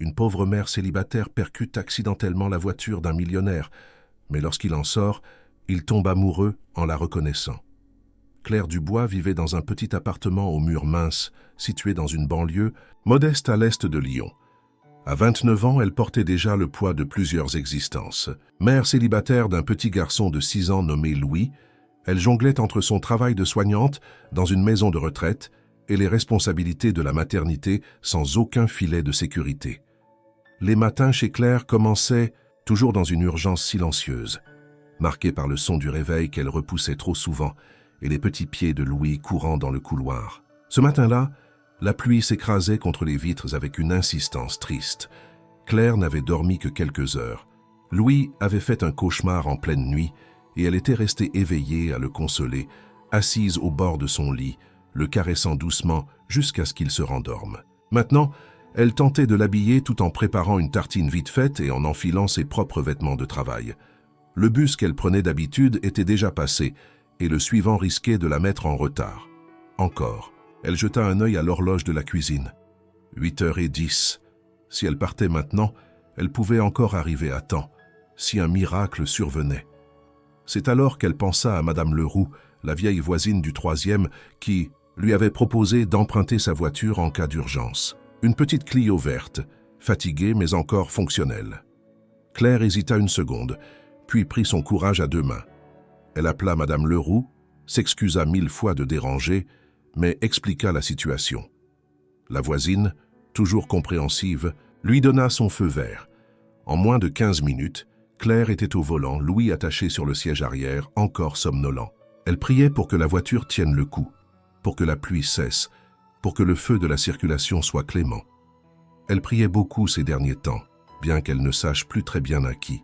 Une pauvre mère célibataire percute accidentellement la voiture d'un millionnaire, mais lorsqu'il en sort, il tombe amoureux en la reconnaissant. Claire Dubois vivait dans un petit appartement aux murs minces, situé dans une banlieue modeste à l'est de Lyon. À 29 ans, elle portait déjà le poids de plusieurs existences. Mère célibataire d'un petit garçon de 6 ans nommé Louis, elle jonglait entre son travail de soignante dans une maison de retraite et les responsabilités de la maternité sans aucun filet de sécurité. Les matins chez Claire commençaient toujours dans une urgence silencieuse, marquée par le son du réveil qu'elle repoussait trop souvent et les petits pieds de Louis courant dans le couloir. Ce matin-là, la pluie s'écrasait contre les vitres avec une insistance triste. Claire n'avait dormi que quelques heures. Louis avait fait un cauchemar en pleine nuit et elle était restée éveillée à le consoler, assise au bord de son lit, le caressant doucement jusqu'à ce qu'il se rendorme. Maintenant, elle tentait de l'habiller tout en préparant une tartine vite faite et en enfilant ses propres vêtements de travail. Le bus qu'elle prenait d'habitude était déjà passé et le suivant risquait de la mettre en retard. Encore. Elle jeta un œil à l'horloge de la cuisine. 8h10. Si elle partait maintenant, elle pouvait encore arriver à temps, si un miracle survenait. C'est alors qu'elle pensa à Madame Leroux, la vieille voisine du 3e, qui lui avait proposé d'emprunter sa voiture en cas d'urgence. Une petite Clio verte, fatiguée mais encore fonctionnelle. Claire hésita une seconde, puis prit son courage à deux mains. Elle appela Madame Leroux, s'excusa 1000 fois de déranger, mais expliqua la situation. La voisine, toujours compréhensive, lui donna son feu vert. En moins de 15 minutes, Claire était au volant, Louis attaché sur le siège arrière, encore somnolent. Elle priait pour que la voiture tienne le coup, pour que la pluie cesse, pour que le feu de la circulation soit clément. Elle priait beaucoup ces derniers temps, bien qu'elle ne sache plus très bien à qui.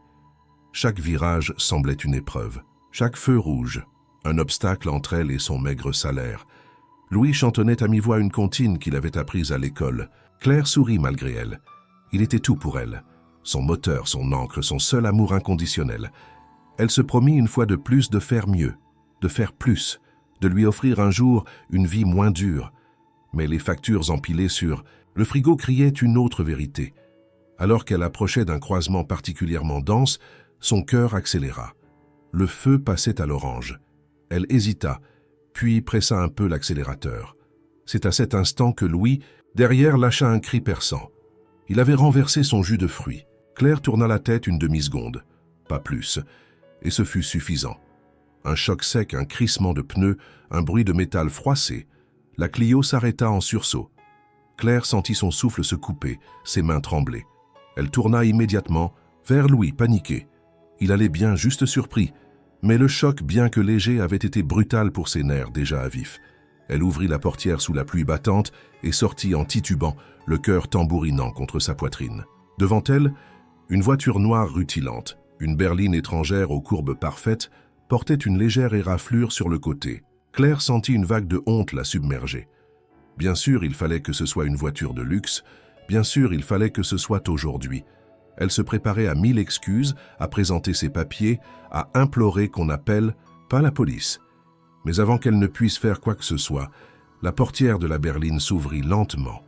Chaque virage semblait une épreuve, chaque feu rouge, un obstacle entre elle et son maigre salaire. Louis chantonnait à mi-voix une comptine qu'il avait apprise à l'école. Claire sourit malgré elle. Il était tout pour elle. Son moteur, son encre, son seul amour inconditionnel. Elle se promit une fois de plus de faire mieux, de faire plus, de lui offrir un jour une vie moins dure. Mais les factures empilées sur le frigo criaient une autre vérité. Alors qu'elle approchait d'un croisement particulièrement dense, son cœur accéléra. Le feu passait à l'orange. Elle hésita, puis pressa un peu l'accélérateur. C'est à cet instant que Louis, derrière, lâcha un cri perçant. Il avait renversé son jus de fruits. Claire tourna la tête une demi-seconde, pas plus, et ce fut suffisant. Un choc sec, un crissement de pneus, un bruit de métal froissé. La Clio s'arrêta en sursaut. Claire sentit son souffle se couper, ses mains trembler. Elle tourna immédiatement vers Louis, paniqué. Il allait bien, juste surpris, mais le choc, bien que léger, avait été brutal pour ses nerfs déjà à vif. Elle ouvrit la portière sous la pluie battante et sortit en titubant, le cœur tambourinant contre sa poitrine. Devant elle, une voiture noire rutilante, une berline étrangère aux courbes parfaites, portait une légère éraflure sur le côté. Claire sentit une vague de honte la submerger. Bien sûr, il fallait que ce soit une voiture de luxe. Bien sûr, il fallait que ce soit aujourd'hui. Elle se préparait à 1000 excuses, à présenter ses papiers, à implorer qu'on appelle, pas la police. Mais avant qu'elle ne puisse faire quoi que ce soit, la portière de la berline s'ouvrit lentement.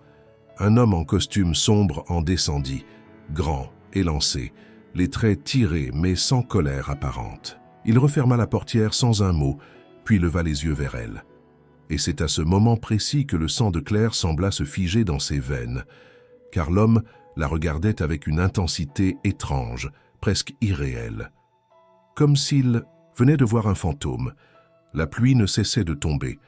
Un homme en costume sombre en descendit, grand, élancé, les traits tirés mais sans colère apparente. Il referma la portière sans un mot, puis leva les yeux vers elle. Et c'est à ce moment précis que le sang de Claire sembla se figer dans ses veines, car l'homme la regardait avec une intensité étrange, presque irréelle. Comme s'il venait de voir un fantôme. La pluie ne cessait de tomber,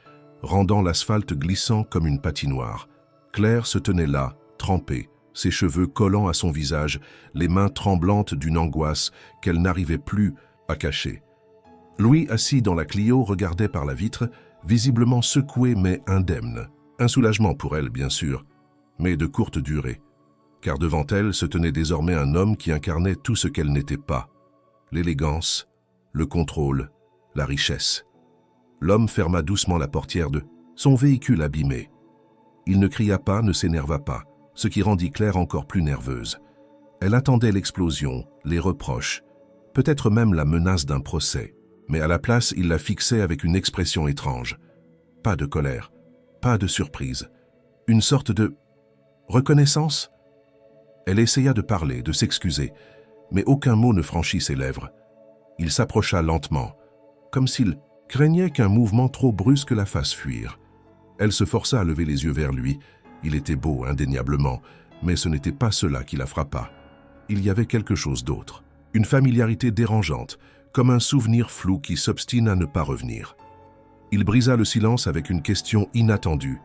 rendant l'asphalte glissant comme une patinoire. Claire se tenait là, trempée, ses cheveux collant à son visage, les mains tremblantes d'une angoisse qu'elle n'arrivait plus à cacher. Louis, assis dans la Clio, regardait par la vitre, visiblement secoué mais indemne. Un soulagement pour elle, bien sûr, mais de courte durée, car devant elle se tenait désormais un homme qui incarnait tout ce qu'elle n'était pas. L'élégance, le contrôle, la richesse. L'homme ferma doucement la portière de son véhicule abîmé. Il ne cria pas, ne s'énerva pas, ce qui rendit Claire encore plus nerveuse. Elle attendait l'explosion, les reproches, peut-être même la menace d'un procès. Mais à la place, il la fixait avec une expression étrange. Pas de colère, pas de surprise. Une sorte de reconnaissance. Elle essaya de parler, de s'excuser, mais aucun mot ne franchit ses lèvres. Il s'approcha lentement, comme s'il craignait qu'un mouvement trop brusque la fasse fuir. Elle se força à lever les yeux vers lui. Il était beau, indéniablement, mais ce n'était pas cela qui la frappa. Il y avait quelque chose d'autre, une familiarité dérangeante, comme un souvenir flou qui s'obstine à ne pas revenir. Il brisa le silence avec une question inattendue.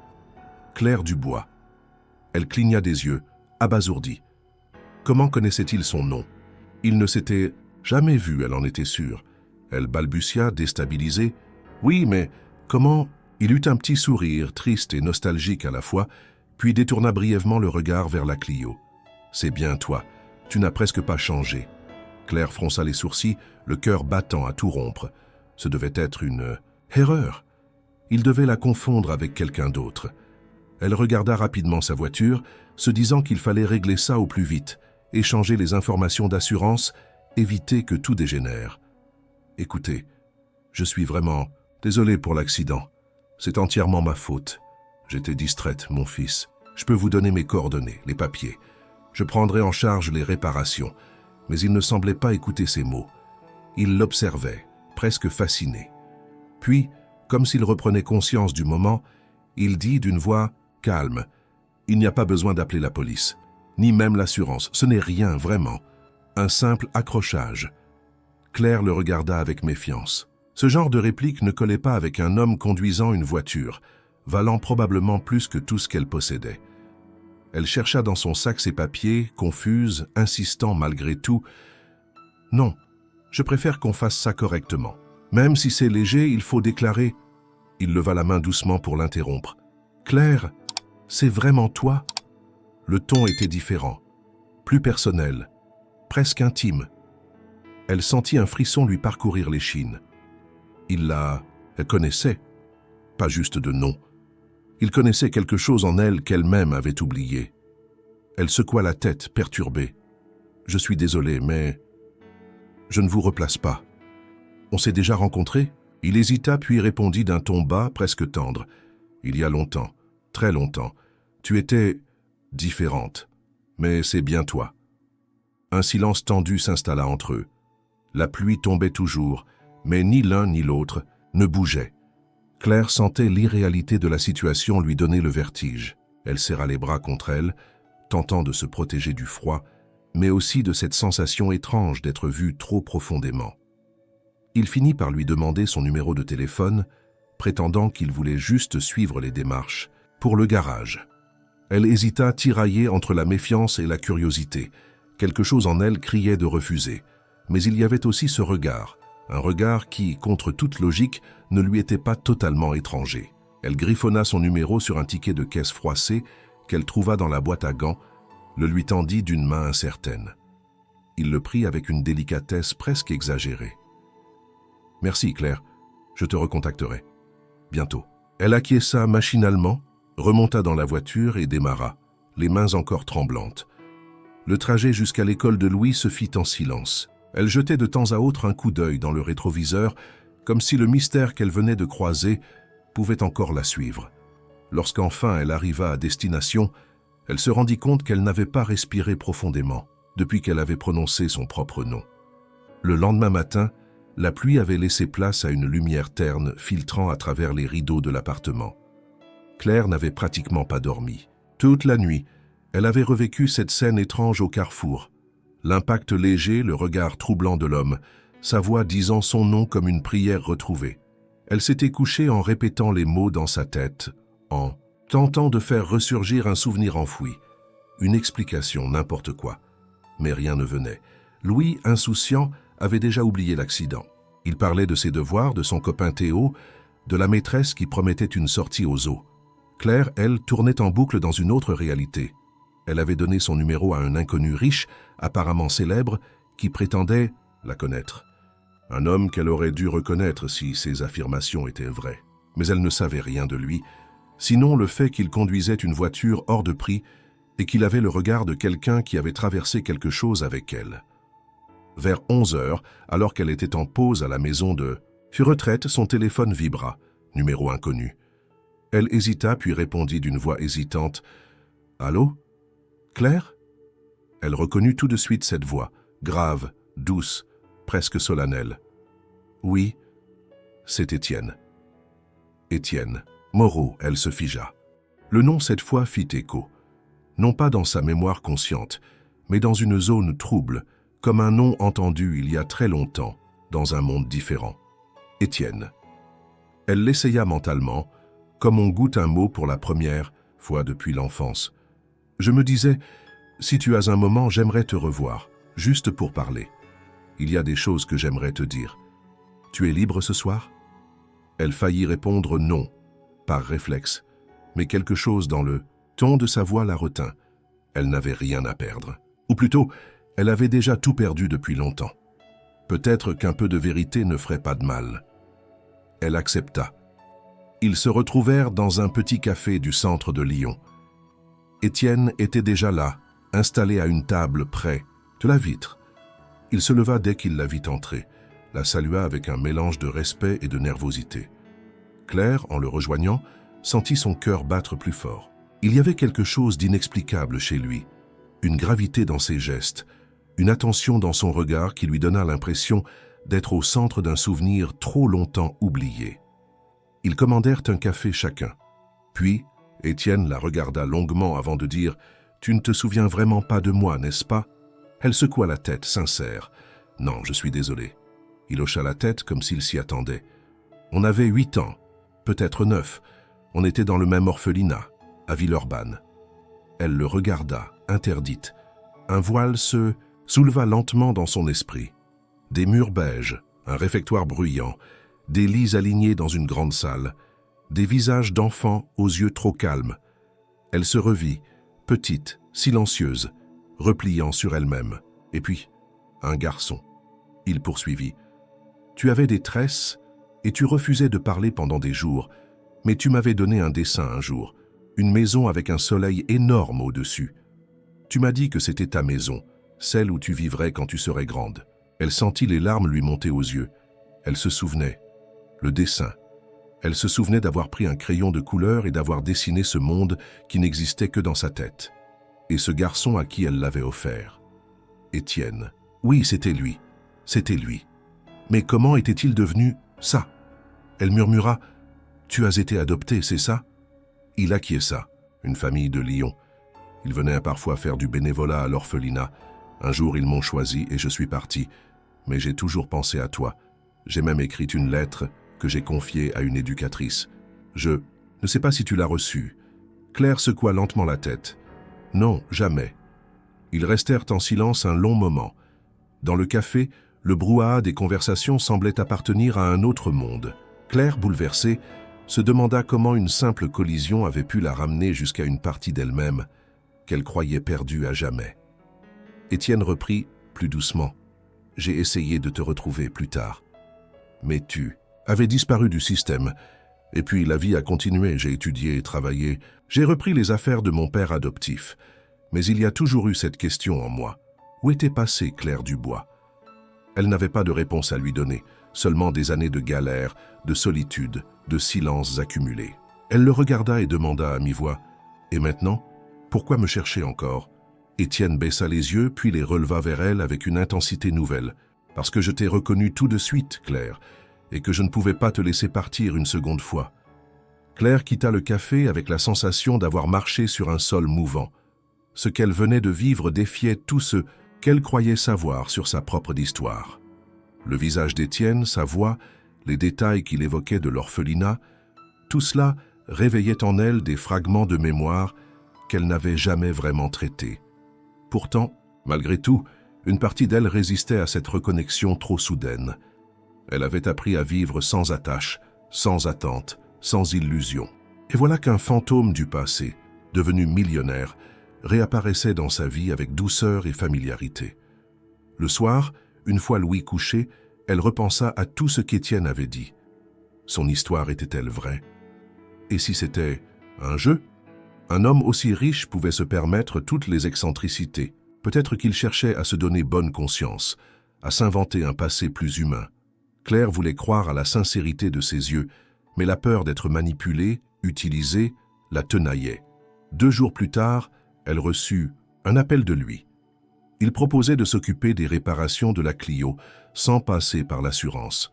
Claire Dubois. Elle cligna des yeux, abasourdie. Comment connaissait-il son nom? Il ne s'était jamais vu, elle en était sûre. Elle balbutia, déstabilisée. Oui, mais comment? Il eut un petit sourire, triste et nostalgique à la fois, puis détourna brièvement le regard vers la Clio. C'est bien toi, tu n'as presque pas changé. Claire fronça les sourcils, le cœur battant à tout rompre. Ce devait être une erreur. Il devait la confondre avec quelqu'un d'autre. Elle regarda rapidement sa voiture, se disant qu'il fallait régler ça au plus vite, échanger les informations d'assurance, éviter que tout dégénère. Écoutez, je suis vraiment désolé pour l'accident. C'est entièrement ma faute. J'étais distraite, mon fils. Je peux vous donner mes coordonnées, les papiers. Je prendrai en charge les réparations. Mais il ne semblait pas écouter ses mots. Il l'observait, presque fasciné. Puis, comme s'il reprenait conscience du moment, il dit d'une voix calme, « Il n'y a pas besoin d'appeler la police, ni même l'assurance. Ce n'est rien, vraiment. Un simple accrochage. » Claire le regarda avec méfiance. Ce genre de réplique ne collait pas avec un homme conduisant une voiture, valant probablement plus que tout ce qu'elle possédait. Elle chercha dans son sac ses papiers, confuse, insistant malgré tout. « Non, je préfère qu'on fasse ça correctement. Même si c'est léger, il faut déclarer. » Il leva la main doucement pour l'interrompre. « Claire, c'est vraiment toi ?» Le ton était différent, plus personnel, presque intime. Elle sentit un frisson lui parcourir l'échine. Elle connaissait, pas juste de nom. Il connaissait quelque chose en elle qu'elle-même avait oublié. Elle secoua la tête, perturbée. « Je suis désolé, mais je ne vous replace pas. On s'est déjà rencontrés ?» Il hésita puis répondit d'un ton bas, presque tendre. « Il y a longtemps, très longtemps. Tu étais différente, mais c'est bien toi. » Un silence tendu s'installa entre eux. La pluie tombait toujours, mais ni l'un ni l'autre ne bougeait. Claire sentait l'irréalité de la situation lui donner le vertige. Elle serra les bras contre elle, tentant de se protéger du froid, mais aussi de cette sensation étrange d'être vue trop profondément. Il finit par lui demander son numéro de téléphone, prétendant qu'il voulait juste suivre les démarches pour le garage. Elle hésita, tiraillée entre la méfiance et la curiosité. Quelque chose en elle criait de refuser. Mais il y avait aussi ce regard, un regard qui, contre toute logique, ne lui était pas totalement étranger. Elle griffonna son numéro sur un ticket de caisse froissé qu'elle trouva dans la boîte à gants, le lui tendit d'une main incertaine. Il le prit avec une délicatesse presque exagérée. « Merci, Claire. Je te recontacterai. Bientôt. » Elle acquiesça machinalement, remonta dans la voiture et démarra, les mains encore tremblantes. Le trajet jusqu'à l'école de Louis se fit en silence. Elle jetait de temps à autre un coup d'œil dans le rétroviseur, comme si le mystère qu'elle venait de croiser pouvait encore la suivre. Lorsqu'enfin elle arriva à destination, elle se rendit compte qu'elle n'avait pas respiré profondément depuis qu'elle avait prononcé son propre nom. Le lendemain matin, la pluie avait laissé place à une lumière terne filtrant à travers les rideaux de l'appartement. Claire n'avait pratiquement pas dormi. Toute la nuit, elle avait revécu cette scène étrange au carrefour. L'impact léger, le regard troublant de l'homme, sa voix disant son nom comme une prière retrouvée. Elle s'était couchée en répétant les mots dans sa tête, en tentant de faire ressurgir un souvenir enfoui. Une explication, n'importe quoi. Mais rien ne venait. Louis, insouciant, avait déjà oublié l'accident. Il parlait de ses devoirs, de son copain Théo, de la maîtresse qui promettait une sortie au zoo. Claire, elle, tournait en boucle dans une autre réalité. Elle avait donné son numéro à un inconnu riche, apparemment célèbre, qui prétendait la connaître. Un homme qu'elle aurait dû reconnaître si ses affirmations étaient vraies. Mais elle ne savait rien de lui, sinon le fait qu'il conduisait une voiture hors de prix et qu'il avait le regard de quelqu'un qui avait traversé quelque chose avec elle. Vers 11 heures, alors qu'elle était en pause à la maison de Retraite, son téléphone vibra, numéro inconnu. Elle hésita puis répondit d'une voix hésitante. « Allô? Claire ?» Elle reconnut tout de suite cette voix, grave, douce, presque solennelle. Oui, c'est Étienne. Étienne. Moreau, elle se figea. Le nom cette fois fit écho, non pas dans sa mémoire consciente, mais dans une zone trouble, comme un nom entendu il y a très longtemps, dans un monde différent. Étienne. Elle l'essaya mentalement, comme on goûte un mot pour la première fois depuis l'enfance. Je me disais, si tu as un moment, j'aimerais te revoir, juste pour parler. Il y a des choses que j'aimerais te dire. Tu es libre ce soir? Elle faillit répondre non, par réflexe, mais quelque chose dans le ton de sa voix la retint. Elle n'avait rien à perdre. Ou plutôt, elle avait déjà tout perdu depuis longtemps. Peut-être qu'un peu de vérité ne ferait pas de mal. Elle accepta. Ils se retrouvèrent dans un petit café du centre de Lyon. Étienne était déjà là, installé à une table près de la vitre. Il se leva dès qu'il la vit entrer, la salua avec un mélange de respect et de nervosité. Claire, en le rejoignant, sentit son cœur battre plus fort. Il y avait quelque chose d'inexplicable chez lui, une gravité dans ses gestes, une attention dans son regard qui lui donna l'impression d'être au centre d'un souvenir trop longtemps oublié. Ils commandèrent un café chacun. Puis, Étienne la regarda longuement avant de dire « Tu ne te souviens vraiment pas de moi, n'est-ce pas ?» Elle secoua la tête, sincère. « Non, je suis désolé. » Il hocha la tête comme s'il s'y attendait. « On avait 8 ans, peut-être 9. On était dans le même orphelinat, à Villeurbanne. » Elle le regarda, interdite. Un voile se souleva lentement dans son esprit. Des murs beiges, un réfectoire bruyant, des lits alignés dans une grande salle, des visages d'enfants aux yeux trop calmes. Elle se revit, petite, silencieuse, repliant sur elle-même. Et puis, un garçon. Il poursuivit. « Tu avais des tresses et tu refusais de parler pendant des jours, mais tu m'avais donné un dessin un jour, une maison avec un soleil énorme au-dessus. Tu m'as dit que c'était ta maison, celle où tu vivrais quand tu serais grande. » Elle sentit les larmes lui monter aux yeux. Elle se souvenait. Le dessin. Elle se souvenait d'avoir pris un crayon de couleur et d'avoir dessiné ce monde qui n'existait que dans sa tête. Et ce garçon à qui elle l'avait offert. Étienne. Oui, c'était lui. C'était lui. Mais comment était-il devenu ça? Elle murmura. « Tu as été adopté, c'est ça ?» Il acquiesça. Une famille de Lyon. Ils venaient parfois faire du bénévolat à l'orphelinat. Un jour, ils m'ont choisi et je suis parti. Mais j'ai toujours pensé à toi. J'ai même écrit une lettre que j'ai confiée à une éducatrice. Je ne sais pas si tu l'as reçue. Claire secoua lentement la tête. Non, jamais. Ils restèrent en silence un long moment. Dans le café, le brouhaha des conversations semblait appartenir à un autre monde. Claire, bouleversée, se demanda comment une simple collision avait pu la ramener jusqu'à une partie d'elle-même qu'elle croyait perdue à jamais. Étienne reprit, plus doucement. « J'ai essayé de te retrouver plus tard. Mais tu avais disparu du système. Et puis la vie a continué, j'ai étudié et travaillé. J'ai repris les affaires de mon père adoptif. Mais il y a toujours eu cette question en moi. Où était passée Claire Dubois? » Elle n'avait pas de réponse à lui donner, seulement des années de galère, de solitude, de silences accumulés. Elle le regarda et demanda à mi-voix « Et maintenant, pourquoi me chercher encore ?» Étienne baissa les yeux, puis les releva vers elle avec une intensité nouvelle. « Parce que je t'ai reconnue tout de suite, Claire, et que je ne pouvais pas te laisser partir une seconde fois. » Claire quitta le café avec la sensation d'avoir marché sur un sol mouvant. Ce qu'elle venait de vivre défiait tout ce qu'elle croyait savoir sur sa propre histoire. Le visage d'Étienne, sa voix, les détails qu'il évoquait de l'orphelinat, tout cela réveillait en elle des fragments de mémoire qu'elle n'avait jamais vraiment traités. Pourtant, malgré tout, une partie d'elle résistait à cette reconnexion trop soudaine. Elle avait appris à vivre sans attache, sans attente, sans illusion. Et voilà qu'un fantôme du passé, devenu millionnaire, réapparaissait dans sa vie avec douceur et familiarité. Le soir, une fois Louis couché, elle repensa à tout ce qu'Étienne avait dit. Son histoire était-elle vraie? Et si c'était un jeu? Un homme aussi riche pouvait se permettre toutes les excentricités. Peut-être qu'il cherchait à se donner bonne conscience, à s'inventer un passé plus humain. Claire voulait croire à la sincérité de ses yeux, mais la peur d'être manipulée, utilisée, la tenaillait. 2 jours plus tard, elle reçut un appel de lui. Il proposait de s'occuper des réparations de la Clio sans passer par l'assurance.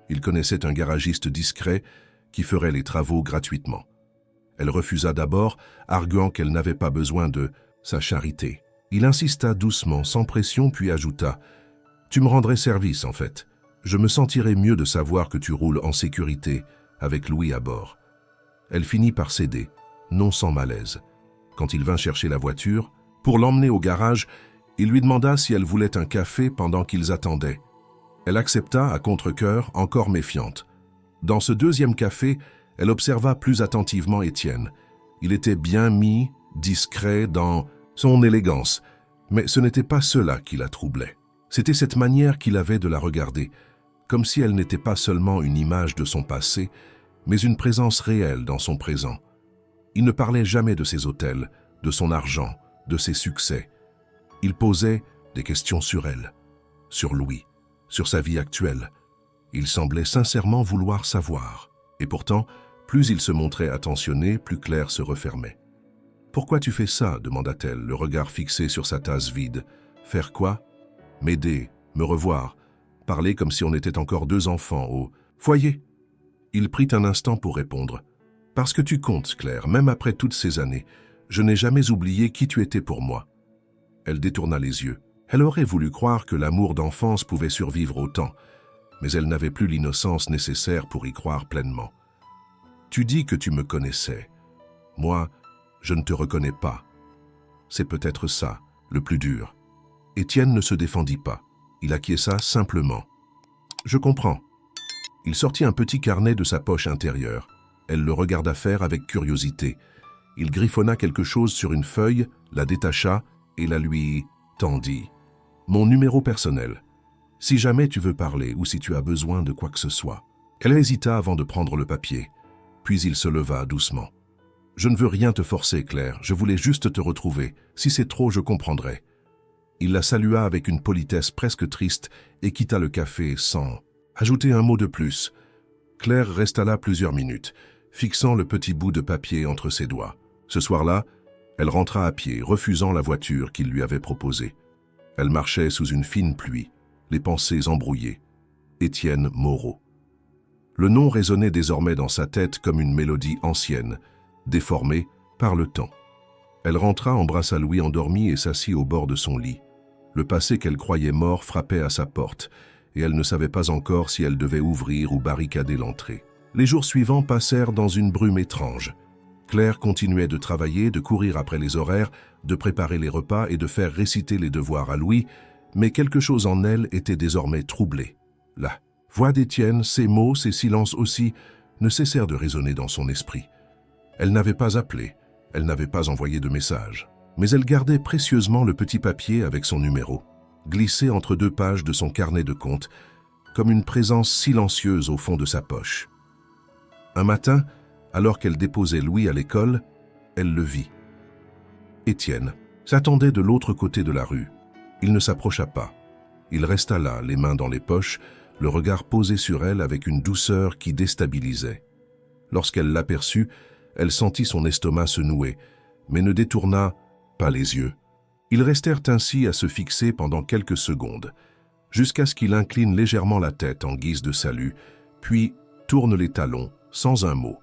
Il connaissait un garagiste discret qui ferait les travaux gratuitement. Elle refusa d'abord, arguant qu'elle n'avait pas besoin de sa charité. Il insista doucement, sans pression, puis ajouta « Tu me rendrais service, en fait. Je me sentirais mieux de savoir que tu roules en sécurité, avec Louis à bord. » Elle finit par céder, non sans malaise. Quand il vint chercher la voiture, pour l'emmener au garage, il lui demanda si elle voulait un café pendant qu'ils attendaient. Elle accepta à contre-cœur, encore méfiante. Dans ce deuxième café, elle observa plus attentivement Étienne. Il était bien mis, discret dans son élégance, mais ce n'était pas cela qui la troublait. C'était cette manière qu'il avait de la regarder, comme si elle n'était pas seulement une image de son passé, mais une présence réelle dans son présent. Il ne parlait jamais de ses hôtels, de son argent, de ses succès. Il posait des questions sur elle, sur Louis, sur sa vie actuelle. Il semblait sincèrement vouloir savoir. Et pourtant, plus il se montrait attentionné, plus Claire se refermait. « Pourquoi tu fais ça ?» demanda-t-elle, le regard fixé sur sa tasse vide. « Faire quoi ? M'aider, me revoir, parler comme si on était encore deux enfants au foyer. » Il prit un instant pour répondre. « Parce que tu comptes, Claire, même après toutes ces années. Je n'ai jamais oublié qui tu étais pour moi. » Elle détourna les yeux. Elle aurait voulu croire que l'amour d'enfance pouvait survivre au temps, mais elle n'avait plus l'innocence nécessaire pour y croire pleinement. « Tu dis que tu me connaissais. Moi, je ne te reconnais pas. C'est peut-être ça, le plus dur. » Étienne ne se défendit pas. Il acquiesça simplement. « Je comprends. » Il sortit un petit carnet de sa poche intérieure. Elle le regarda faire avec curiosité. Il griffonna quelque chose sur une feuille, la détacha et la lui tendit. « Mon numéro personnel. Si jamais tu veux parler ou si tu as besoin de quoi que ce soit. » Elle hésita avant de prendre le papier. Puis il se leva doucement. « Je ne veux rien te forcer, Claire. Je voulais juste te retrouver. Si c'est trop, je comprendrai. » Il la salua avec une politesse presque triste et quitta le café sans ajouter un mot de plus. Claire resta là plusieurs minutes, fixant le petit bout de papier entre ses doigts. Ce soir-là, elle rentra à pied, refusant la voiture qu'il lui avait proposée. Elle marchait sous une fine pluie, les pensées embrouillées. Étienne Moreau. Le nom résonnait désormais dans sa tête comme une mélodie ancienne, déformée par le temps. Elle rentra, embrassa Louis endormi et s'assit au bord de son lit. Le passé qu'elle croyait mort frappait à sa porte, et elle ne savait pas encore si elle devait ouvrir ou barricader l'entrée. Les jours suivants passèrent dans une brume étrange. Claire continuait de travailler, de courir après les horaires, de préparer les repas et de faire réciter les devoirs à Louis, mais quelque chose en elle était désormais troublé. La voix d'Étienne, ses mots, ses silences aussi, ne cessèrent de résonner dans son esprit. Elle n'avait pas appelé, elle n'avait pas envoyé de message, mais elle gardait précieusement le petit papier avec son numéro, glissé entre deux pages de son carnet de comptes, comme une présence silencieuse au fond de sa poche. Un matin, alors qu'elle déposait Louis à l'école, elle le vit. Étienne s'attendait de l'autre côté de la rue. Il ne s'approcha pas. Il resta là, les mains dans les poches, le regard posé sur elle avec une douceur qui déstabilisait. Lorsqu'elle l'aperçut, elle sentit son estomac se nouer, mais ne détourna pas les yeux. Ils restèrent ainsi à se fixer pendant quelques secondes, jusqu'à ce qu'il incline légèrement la tête en guise de salut, puis tourne les talons, sans un mot.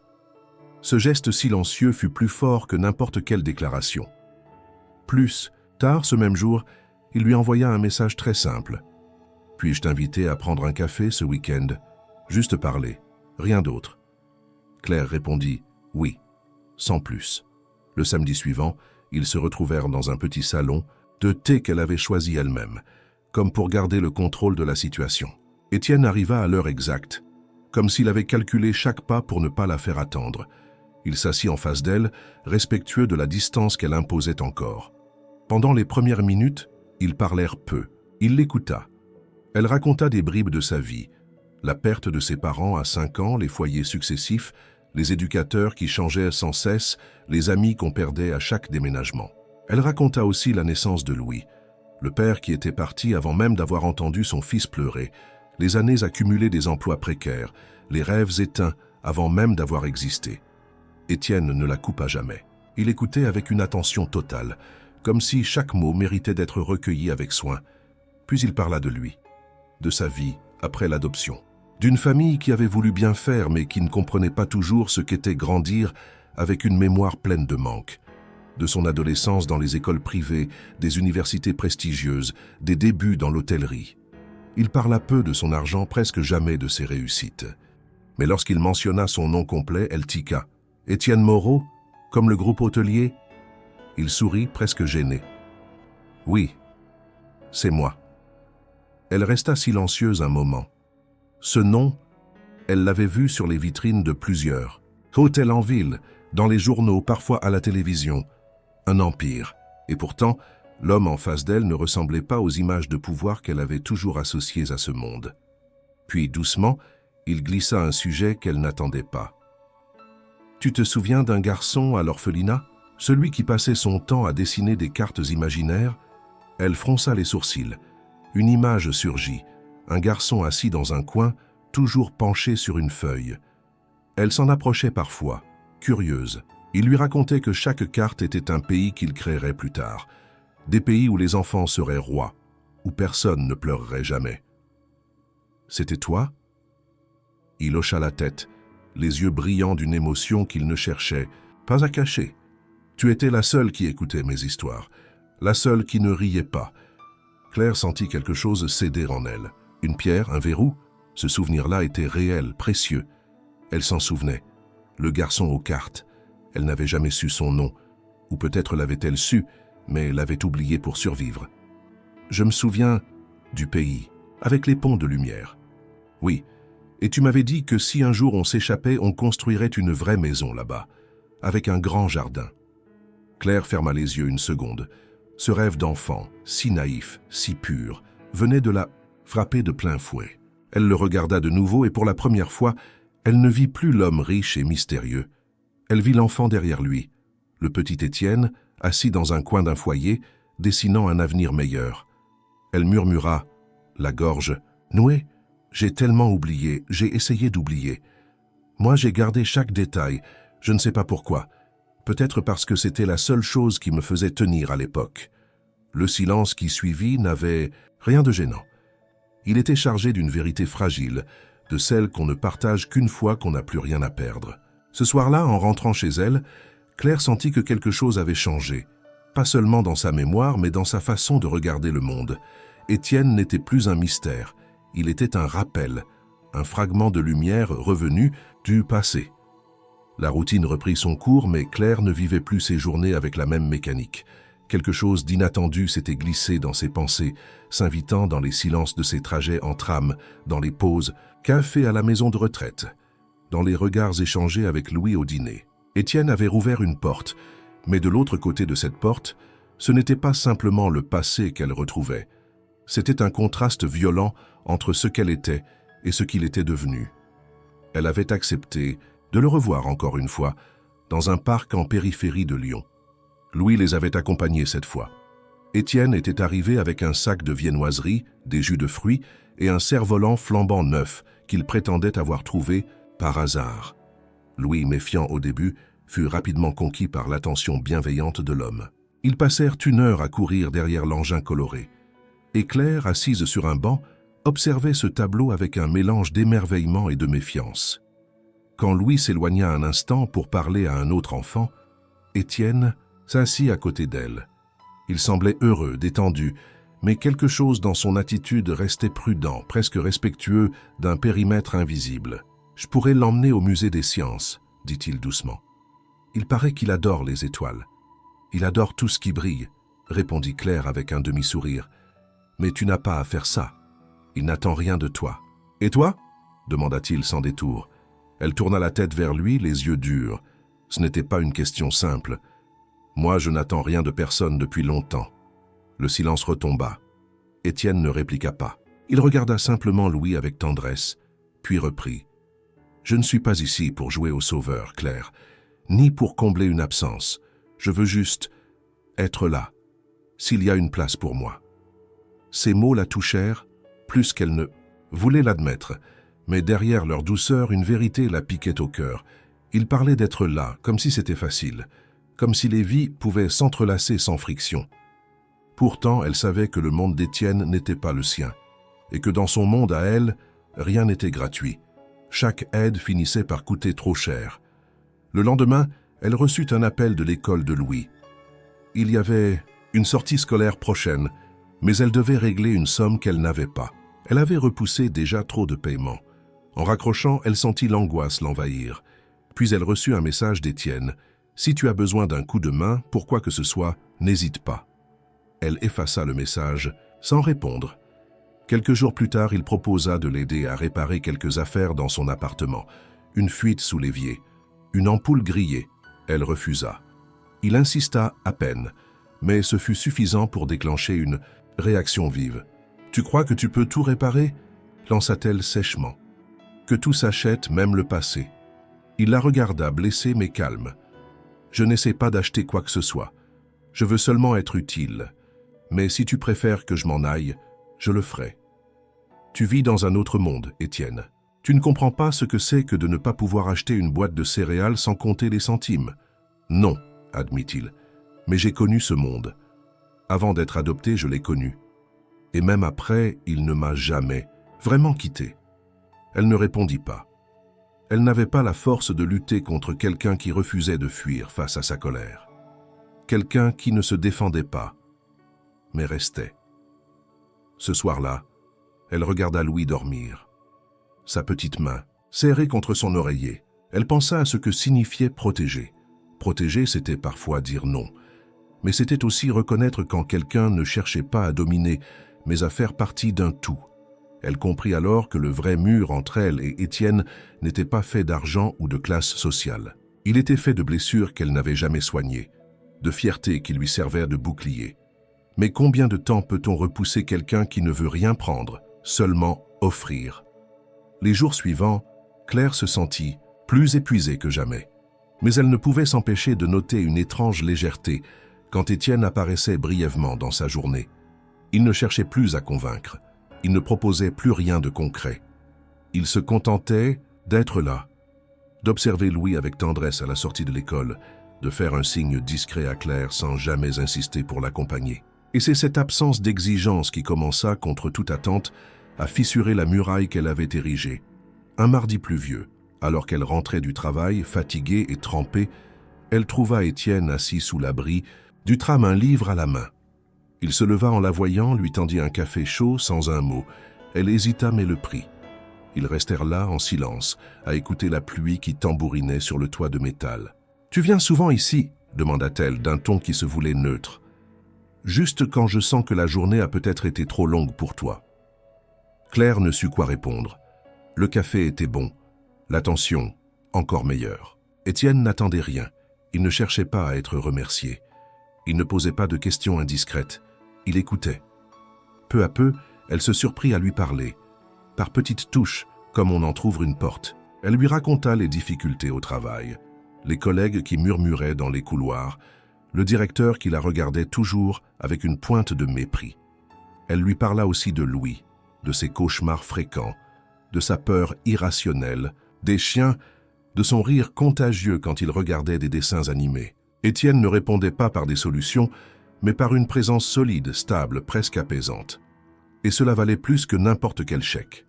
Ce geste silencieux fut plus fort que n'importe quelle déclaration. Plus tard, ce même jour, il lui envoya un message très simple. « Puis-je t'inviter à prendre un café ce week-end? Juste parler, rien d'autre. » Claire répondit « Oui », sans plus. Le samedi suivant, ils se retrouvèrent dans un petit salon de thé qu'elle avait choisi elle-même, comme pour garder le contrôle de la situation. Étienne arriva à l'heure exacte, comme s'il avait calculé chaque pas pour ne pas la faire attendre. Il s'assit en face d'elle, respectueux de la distance qu'elle imposait encore. Pendant les premières minutes, ils parlèrent peu. Il l'écouta. Elle raconta des bribes de sa vie, la perte de ses parents à 5 ans, les foyers successifs, les éducateurs qui changeaient sans cesse, les amis qu'on perdait à chaque déménagement. Elle raconta aussi la naissance de Louis, le père qui était parti avant même d'avoir entendu son fils pleurer, les années accumulées des emplois précaires, les rêves éteints avant même d'avoir existé. Étienne ne la coupa jamais. Il écoutait avec une attention totale, comme si chaque mot méritait d'être recueilli avec soin. Puis il parla de lui, de sa vie après l'adoption, d'une famille qui avait voulu bien faire mais qui ne comprenait pas toujours ce qu'était grandir avec une mémoire pleine de manques, de son adolescence dans les écoles privées, des universités prestigieuses, des débuts dans l'hôtellerie. Il parla peu de son argent, presque jamais de ses réussites. Mais lorsqu'il mentionna son nom complet, elle tiqua. « Étienne Moreau, comme le groupe hôtelier ?» Il sourit, presque gêné. « Oui, c'est moi. » Elle resta silencieuse un moment. Ce nom, elle l'avait vu sur les vitrines de plusieurs. Hôtel en ville, dans les journaux, parfois à la télévision. Un empire. Et pourtant, l'homme en face d'elle ne ressemblait pas aux images de pouvoir qu'elle avait toujours associées à ce monde. Puis, doucement, il glissa un sujet qu'elle n'attendait pas. « Tu te souviens d'un garçon à l'orphelinat, celui qui passait son temps à dessiner des cartes imaginaires ?» Elle fronça les sourcils. Une image surgit, un garçon assis dans un coin, toujours penché sur une feuille. Elle s'en approchait parfois, curieuse. Il lui racontait que chaque carte était un pays qu'il créerait plus tard, des pays où les enfants seraient rois, où personne ne pleurerait jamais. « C'était toi ?» Il hocha la tête, les yeux brillants d'une émotion qu'il ne cherchait pas à cacher. « Tu étais la seule qui écoutait mes histoires, la seule qui ne riait pas. » Claire sentit quelque chose céder en elle. Une pierre, un verrou. Ce souvenir-là était réel, précieux. Elle s'en souvenait. Le garçon aux cartes. Elle n'avait jamais su son nom. Ou peut-être l'avait-elle su, mais l'avait oublié pour survivre. « Je me souviens du pays, avec les ponts de lumière. » « Oui, et tu m'avais dit que si un jour on s'échappait, on construirait une vraie maison là-bas, avec un grand jardin. » Claire ferma les yeux une seconde. Ce rêve d'enfant, si naïf, si pur, venait de la frapper de plein fouet. Elle le regarda de nouveau et pour la première fois, elle ne vit plus l'homme riche et mystérieux. Elle vit l'enfant derrière lui, le petit Étienne, assis dans un coin d'un foyer, dessinant un avenir meilleur. Elle murmura, la gorge nouée. « J'ai tellement oublié, j'ai essayé d'oublier. Moi, j'ai gardé chaque détail, je ne sais pas pourquoi. Peut-être parce que c'était la seule chose qui me faisait tenir à l'époque. » Le silence qui suivit n'avait rien de gênant. Il était chargé d'une vérité fragile, de celle qu'on ne partage qu'une fois qu'on n'a plus rien à perdre. Ce soir-là, en rentrant chez elle, Claire sentit que quelque chose avait changé. Pas seulement dans sa mémoire, mais dans sa façon de regarder le monde. Étienne n'était plus un mystère. Il était un rappel, un fragment de lumière revenu du passé. La routine reprit son cours, mais Claire ne vivait plus ses journées avec la même mécanique. Quelque chose d'inattendu s'était glissé dans ses pensées, s'invitant dans les silences de ses trajets en tram, dans les pauses, café à la maison de retraite, dans les regards échangés avec Louis au dîner. Étienne avait rouvert une porte, mais de l'autre côté de cette porte, ce n'était pas simplement le passé qu'elle retrouvait. C'était un contraste violent entre ce qu'elle était et ce qu'il était devenu. Elle avait accepté de le revoir encore une fois, dans un parc en périphérie de Lyon. Louis les avait accompagnés cette fois. Étienne était arrivé avec un sac de viennoiserie, des jus de fruits et un cerf-volant flambant neuf qu'il prétendait avoir trouvé par hasard. Louis, méfiant au début, fut rapidement conquis par l'attention bienveillante de l'homme. Ils passèrent une heure à courir derrière l'engin coloré. Et Claire, assise sur un banc, observait ce tableau avec un mélange d'émerveillement et de méfiance. Quand Louis s'éloigna un instant pour parler à un autre enfant, Étienne s'assit à côté d'elle. Il semblait heureux, détendu, mais quelque chose dans son attitude restait prudent, presque respectueux d'un périmètre invisible. « Je pourrais l'emmener au musée des sciences », dit-il doucement. « Il paraît qu'il adore les étoiles. Il adore tout ce qui brille », répondit Claire avec un demi-sourire. « Mais tu n'as pas à faire ça. Il n'attend rien de toi. »« Et toi ?» demanda-t-il sans détour. Elle tourna la tête vers lui, les yeux durs. Ce n'était pas une question simple. « Moi, je n'attends rien de personne depuis longtemps. » Le silence retomba. Étienne ne répliqua pas. Il regarda simplement Louis avec tendresse, puis reprit. « Je ne suis pas ici pour jouer au sauveur, Claire, ni pour combler une absence. Je veux juste être là, s'il y a une place pour moi. » Ces mots la touchèrent, plus qu'elle ne voulait l'admettre, mais derrière leur douceur, une vérité la piquait au cœur. Il parlait d'être là, comme si c'était facile, comme si les vies pouvaient s'entrelacer sans friction. Pourtant, elle savait que le monde d'Étienne n'était pas le sien, et que dans son monde à elle, rien n'était gratuit. Chaque aide finissait par coûter trop cher. Le lendemain, elle reçut un appel de l'école de Louis. Il y avait une sortie scolaire prochaine, mais elle devait régler une somme qu'elle n'avait pas. Elle avait repoussé déjà trop de paiements. En raccrochant, elle sentit l'angoisse l'envahir. Puis elle reçut un message d'Étienne. « Si tu as besoin d'un coup de main, pour quoi que ce soit, n'hésite pas. » Elle effaça le message, sans répondre. Quelques jours plus tard, il proposa de l'aider à réparer quelques affaires dans son appartement. Une fuite sous l'évier, une ampoule grillée. Elle refusa. Il insista à peine, mais ce fut suffisant pour déclencher une réaction vive. « Tu crois que tu peux tout réparer ?» lança-t-elle sèchement. « Que tout s'achète, même le passé. » Il la regarda, blessé mais calme. « Je n'essaie pas d'acheter quoi que ce soit. Je veux seulement être utile. Mais si tu préfères que je m'en aille, je le ferai. Tu vis dans un autre monde, Étienne. Tu ne comprends pas ce que c'est que de ne pas pouvoir acheter une boîte de céréales sans compter les centimes. Non, admit-il, mais j'ai connu ce monde. Avant d'être adopté, je l'ai connu. Et même après, il ne m'a jamais vraiment quitté. » Elle ne répondit pas. Elle n'avait pas la force de lutter contre quelqu'un qui refusait de fuir face à sa colère. Quelqu'un qui ne se défendait pas, mais restait. Ce soir-là, elle regarda Louis dormir. Sa petite main, serrée contre son oreiller, elle pensa à ce que signifiait protéger. Protéger, c'était parfois dire non, mais c'était aussi reconnaître quand quelqu'un ne cherchait pas à dominer, mais à faire partie d'un tout. Elle comprit alors que le vrai mur entre elle et Étienne n'était pas fait d'argent ou de classe sociale. Il était fait de blessures qu'elle n'avait jamais soignées, de fierté qui lui servait de bouclier. Mais combien de temps peut-on repousser quelqu'un qui ne veut rien prendre, seulement offrir? Les jours suivants, Claire se sentit plus épuisée que jamais. Mais elle ne pouvait s'empêcher de noter une étrange légèreté quand Étienne apparaissait brièvement dans sa journée. Il ne cherchait plus à convaincre. Il ne proposait plus rien de concret. Il se contentait d'être là, d'observer Louis avec tendresse à la sortie de l'école, de faire un signe discret à Claire sans jamais insister pour l'accompagner. Et c'est cette absence d'exigence qui commença, contre toute attente, à fissurer la muraille qu'elle avait érigée. Un mardi pluvieux, alors qu'elle rentrait du travail, fatiguée et trempée, elle trouva Étienne assis sous l'abri du tram, un livre à la main. Il se leva en la voyant, lui tendit un café chaud sans un mot. Elle hésita mais le prit. Ils restèrent là en silence, à écouter la pluie qui tambourinait sur le toit de métal. « Tu viens souvent ici ?» demanda-t-elle d'un ton qui se voulait neutre. « Juste quand je sens que la journée a peut-être été trop longue pour toi. » Claire ne sut quoi répondre. Le café était bon, l'attention encore meilleure. Étienne n'attendait rien. Il ne cherchait pas à être remercié. Il ne posait pas de questions indiscrètes. Il écoutait. Peu à peu, elle se surprit à lui parler. Par petites touches, comme on entr'ouvre une porte, elle lui raconta les difficultés au travail, les collègues qui murmuraient dans les couloirs, le directeur qui la regardait toujours avec une pointe de mépris. Elle lui parla aussi de Louis, de ses cauchemars fréquents, de sa peur irrationnelle, des chiens, de son rire contagieux quand il regardait des dessins animés. Étienne ne répondait pas par des solutions, mais par une présence solide, stable, presque apaisante. Et cela valait plus que n'importe quel chèque.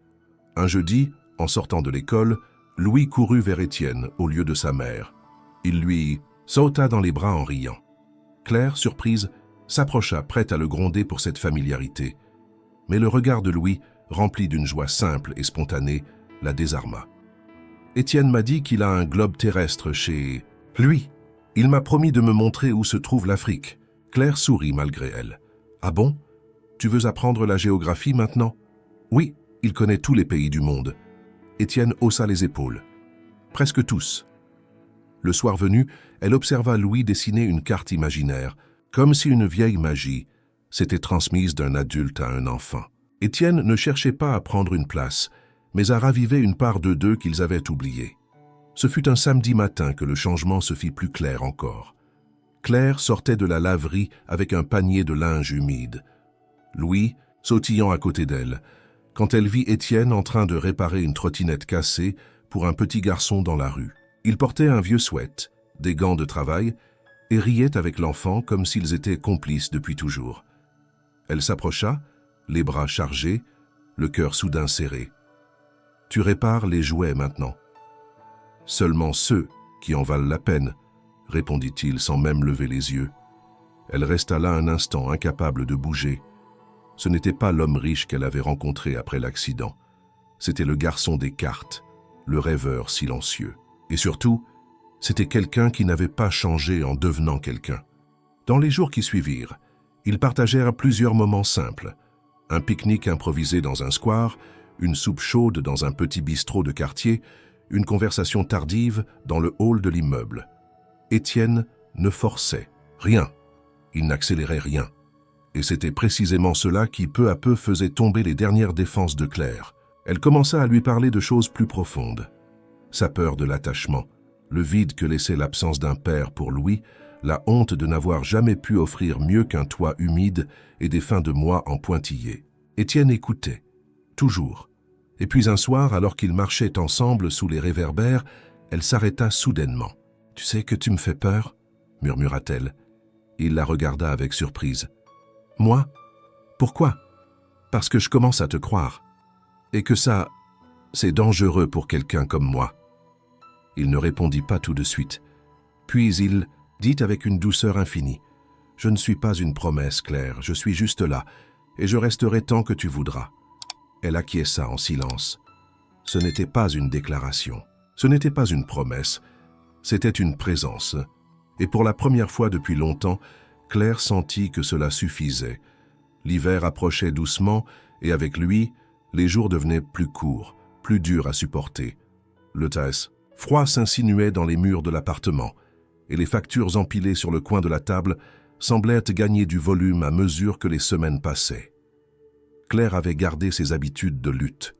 Un jeudi, en sortant de l'école, Louis courut vers Étienne au lieu de sa mère. Il lui sauta dans les bras en riant. Claire, surprise, s'approcha, prête à le gronder pour cette familiarité. Mais le regard de Louis, rempli d'une joie simple et spontanée, la désarma. « Étienne m'a dit qu'il a un globe terrestre chez lui. Il m'a promis de me montrer où se trouve l'Afrique. » Claire sourit malgré elle. « Ah bon? Tu veux apprendre la géographie maintenant? » « Oui, il connaît tous les pays du monde. » Étienne haussa les épaules. « Presque tous. » Le soir venu, elle observa Louis dessiner une carte imaginaire, comme si une vieille magie s'était transmise d'un adulte à un enfant. Étienne ne cherchait pas à prendre une place, mais à raviver une part de d'eux qu'ils avaient oubliée. Ce fut un samedi matin que le changement se fit plus clair encore. Claire sortait de la laverie avec un panier de linge humide. Louis, sautillant à côté d'elle, quand elle vit Étienne en train de réparer une trottinette cassée pour un petit garçon dans la rue. Il portait un vieux sweat, des gants de travail et riait avec l'enfant comme s'ils étaient complices depuis toujours. Elle s'approcha, les bras chargés, le cœur soudain serré. « Tu répares les jouets maintenant. »« Seulement ceux qui en valent la peine, » répondit-il sans même lever les yeux. Elle resta là un instant, incapable de bouger. Ce n'était pas l'homme riche qu'elle avait rencontré après l'accident. C'était le garçon des cartes, le rêveur silencieux. Et surtout, c'était quelqu'un qui n'avait pas changé en devenant quelqu'un. Dans les jours qui suivirent, ils partagèrent plusieurs moments simples. Un pique-nique improvisé dans un square, une soupe chaude dans un petit bistrot de quartier, une conversation tardive dans le hall de l'immeuble. Étienne ne forçait rien. Il n'accélérait rien. Et c'était précisément cela qui, peu à peu, faisait tomber les dernières défenses de Claire. Elle commença à lui parler de choses plus profondes. Sa peur de l'attachement, le vide que laissait l'absence d'un père pour Louis, la honte de n'avoir jamais pu offrir mieux qu'un toit humide et des fins de mois en pointillés. Étienne écoutait, toujours. Et puis un soir, alors qu'ils marchaient ensemble sous les réverbères, elle s'arrêta soudainement. « Tu sais que tu me fais peur ?» murmura-t-elle. Il la regarda avec surprise. « Moi ? Pourquoi ? Parce que je commence à te croire. Et que ça, c'est dangereux pour quelqu'un comme moi. » Il ne répondit pas tout de suite. Puis il dit avec une douceur infinie. « Je ne suis pas une promesse, Claire, je suis juste là, et je resterai tant que tu voudras. » Elle acquiesça en silence. Ce n'était pas une déclaration, ce n'était pas une promesse, c'était une présence. Et pour la première fois depuis longtemps, Claire sentit que cela suffisait. L'hiver approchait doucement, et avec lui, les jours devenaient plus courts, plus durs à supporter. Le froid s'insinuait dans les murs de l'appartement, et les factures empilées sur le coin de la table semblaient gagner du volume à mesure que les semaines passaient. Claire avait gardé ses habitudes de lutte.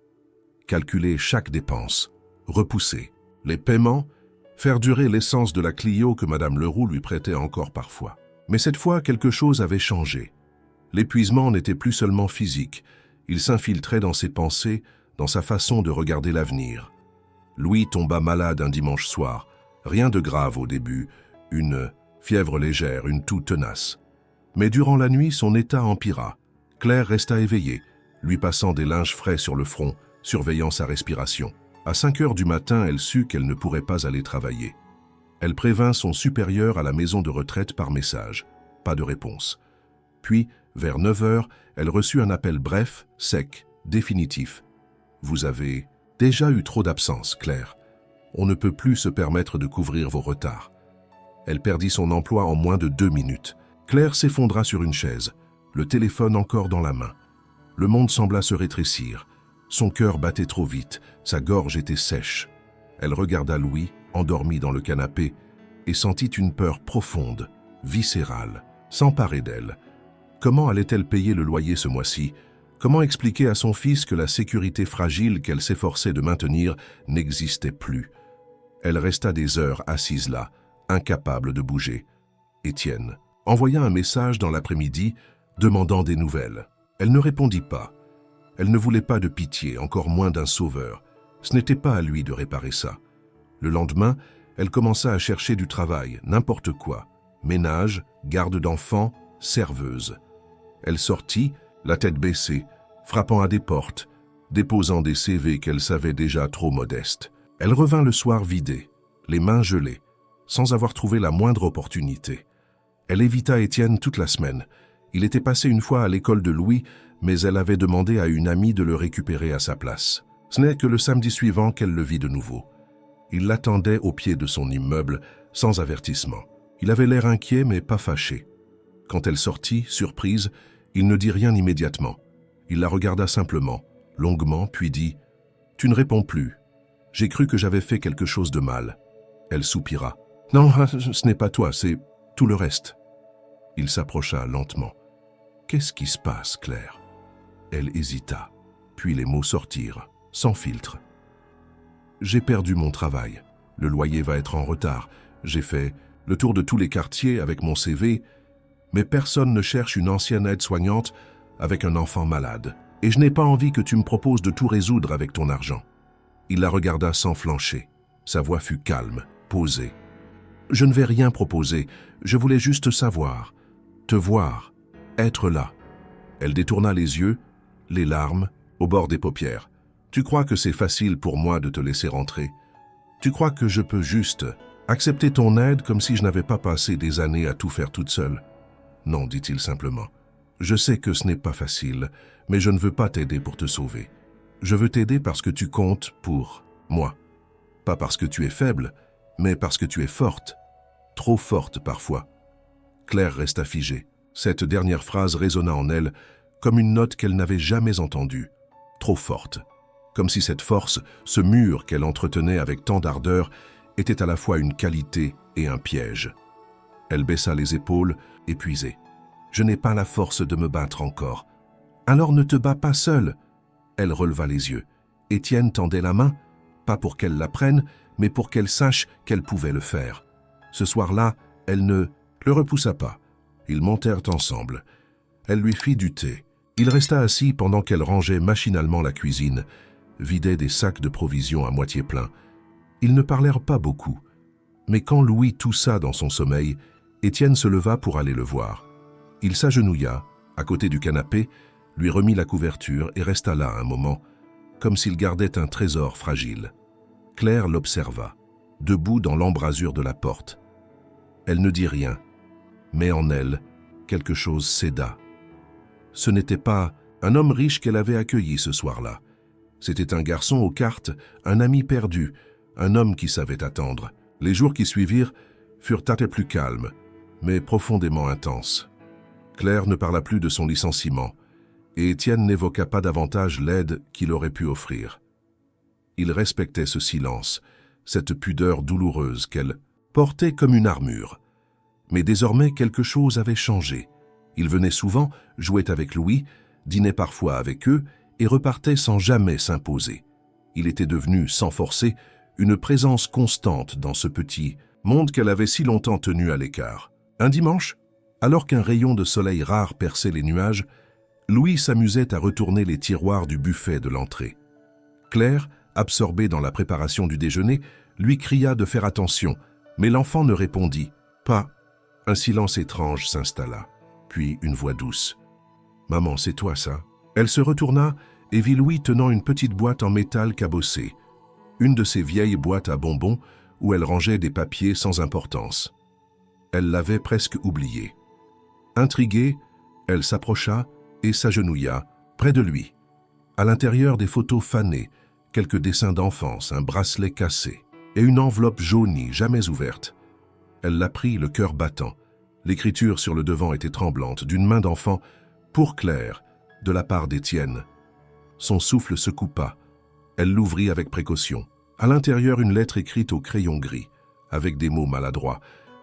Calculer chaque dépense, repousser les paiements, faire durer l'essence de la Clio que Madame Leroux lui prêtait encore parfois. Mais cette fois, quelque chose avait changé. L'épuisement n'était plus seulement physique, il s'infiltrait dans ses pensées, dans sa façon de regarder l'avenir. Louis tomba malade un dimanche soir, rien de grave au début, une fièvre légère, une toux tenace. Mais durant la nuit, son état empira. Claire resta éveillée, lui passant des linges frais sur le front, surveillant sa respiration. À 5 heures du matin, elle sut qu'elle ne pourrait pas aller travailler. Elle prévint son supérieur à la maison de retraite par message. Pas de réponse. Puis, vers 9 heures, elle reçut un appel bref, sec, définitif. « Vous avez déjà eu trop d'absence, Claire. On ne peut plus se permettre de couvrir vos retards. » Elle perdit son emploi en moins de 2 minutes. Claire s'effondra sur une chaise, le téléphone encore dans la main. Le monde sembla se rétrécir. Son cœur battait trop vite, sa gorge était sèche. Elle regarda Louis, endormi dans le canapé, et sentit une peur profonde, viscérale, s'emparer d'elle. Comment allait-elle payer le loyer ce mois-ci? Comment expliquer à son fils que la sécurité fragile qu'elle s'efforçait de maintenir n'existait plus? Elle resta des heures assise là, incapable de bouger. Étienne envoya un message dans l'après-midi, demandant des nouvelles. Elle ne répondit pas. Elle ne voulait pas de pitié, encore moins d'un sauveur. Ce n'était pas à lui de réparer ça. Le lendemain, elle commença à chercher du travail, n'importe quoi. Ménage, garde d'enfants, serveuse. Elle sortit, la tête baissée, frappant à des portes, déposant des CV qu'elle savait déjà trop modestes. Elle revint le soir vidée, les mains gelées, sans avoir trouvé la moindre opportunité. Elle évita Étienne toute la semaine. Il était passé une fois à l'école de Louis, mais elle avait demandé à une amie de le récupérer à sa place. Ce n'est que le samedi suivant qu'elle le vit de nouveau. Il l'attendait au pied de son immeuble, sans avertissement. Il avait l'air inquiet, mais pas fâché. Quand elle sortit, surprise, il ne dit rien immédiatement. Il la regarda simplement, longuement, puis dit « Tu ne réponds plus. J'ai cru que j'avais fait quelque chose de mal. » Elle soupira. « Non, ce n'est pas toi, c'est tout le reste. » Il s'approcha lentement. « Qu'est-ce qui se passe, Claire ?» Elle hésita, puis les mots sortirent, sans filtre. « J'ai perdu mon travail. Le loyer va être en retard. J'ai fait le tour de tous les quartiers avec mon CV, mais personne ne cherche une ancienne aide-soignante avec un enfant malade. Et je n'ai pas envie que tu me proposes de tout résoudre avec ton argent. » Il la regarda sans flancher. Sa voix fut calme, posée. « Je ne vais rien proposer, je voulais juste savoir, te voir, être là. Elle détourna les yeux, les larmes, au bord des paupières. Tu crois que c'est facile pour moi de te laisser rentrer? Tu crois que je peux juste accepter ton aide comme si je n'avais pas passé des années à tout faire toute seule? Non, dit-il simplement. Je sais que ce n'est pas facile, mais je ne veux pas t'aider pour te sauver. Je veux t'aider parce que tu comptes pour moi. Pas parce que tu es faible, mais parce que tu es forte. Trop forte parfois. Claire resta figée. Cette dernière phrase résonna en elle comme une note qu'elle n'avait jamais entendue. Trop forte. Comme si cette force, ce mur qu'elle entretenait avec tant d'ardeur, était à la fois une qualité et un piège. Elle baissa les épaules, épuisée. « Je n'ai pas la force de me battre encore. »« Alors ne te bats pas seule. » Elle releva les yeux. Étienne tendait la main, pas pour qu'elle la prenne, mais pour qu'elle sache qu'elle pouvait le faire. Ce soir-là, elle ne le repoussa pas. Ils montèrent ensemble. Elle lui fit du thé. Il resta assis pendant qu'elle rangeait machinalement la cuisine, vidait des sacs de provisions à moitié pleins. Ils ne parlèrent pas beaucoup. Mais quand Louis toussa dans son sommeil, Étienne se leva pour aller le voir. Il s'agenouilla, à côté du canapé, lui remit la couverture et resta là un moment, comme s'il gardait un trésor fragile. Claire l'observa, debout dans l'embrasure de la porte. Elle ne dit rien, mais en elle, quelque chose céda. Ce n'était pas un homme riche qu'elle avait accueilli ce soir-là. C'était un garçon aux cartes, un ami perdu, un homme qui savait attendre. Les jours qui suivirent furent un peu plus calmes, mais profondément intenses. Claire ne parla plus de son licenciement, et Étienne n'évoqua pas davantage l'aide qu'il aurait pu offrir. Il respectait ce silence, cette pudeur douloureuse qu'elle portait comme une armure. Mais désormais, quelque chose avait changé. Il venait souvent, jouait avec Louis, dînait parfois avec eux et repartait sans jamais s'imposer. Il était devenu, sans forcer, une présence constante dans ce petit monde qu'elle avait si longtemps tenu à l'écart. Un dimanche, alors qu'un rayon de soleil rare perçait les nuages, Louis s'amusait à retourner les tiroirs du buffet de l'entrée. Claire, absorbée dans la préparation du déjeuner, lui cria de faire attention, mais l'enfant ne répondit pas. Un silence étrange s'installa, puis une voix douce. « Maman, c'est toi ça ?» Elle se retourna et vit Louis tenant une petite boîte en métal cabossée, une de ces vieilles boîtes à bonbons où elle rangeait des papiers sans importance. Elle l'avait presque oublié. Intriguée, elle s'approcha et s'agenouilla près de lui. À l'intérieur, des photos fanées, quelques dessins d'enfance, un bracelet cassé et une enveloppe jaunie, jamais ouverte. Elle la prit, le cœur battant. L'écriture sur le devant était tremblante, d'une main d'enfant, pour Claire, de la part d'Étienne. Son souffle se coupa. Elle l'ouvrit avec précaution. À l'intérieur, une lettre écrite au crayon gris, avec des mots maladroits,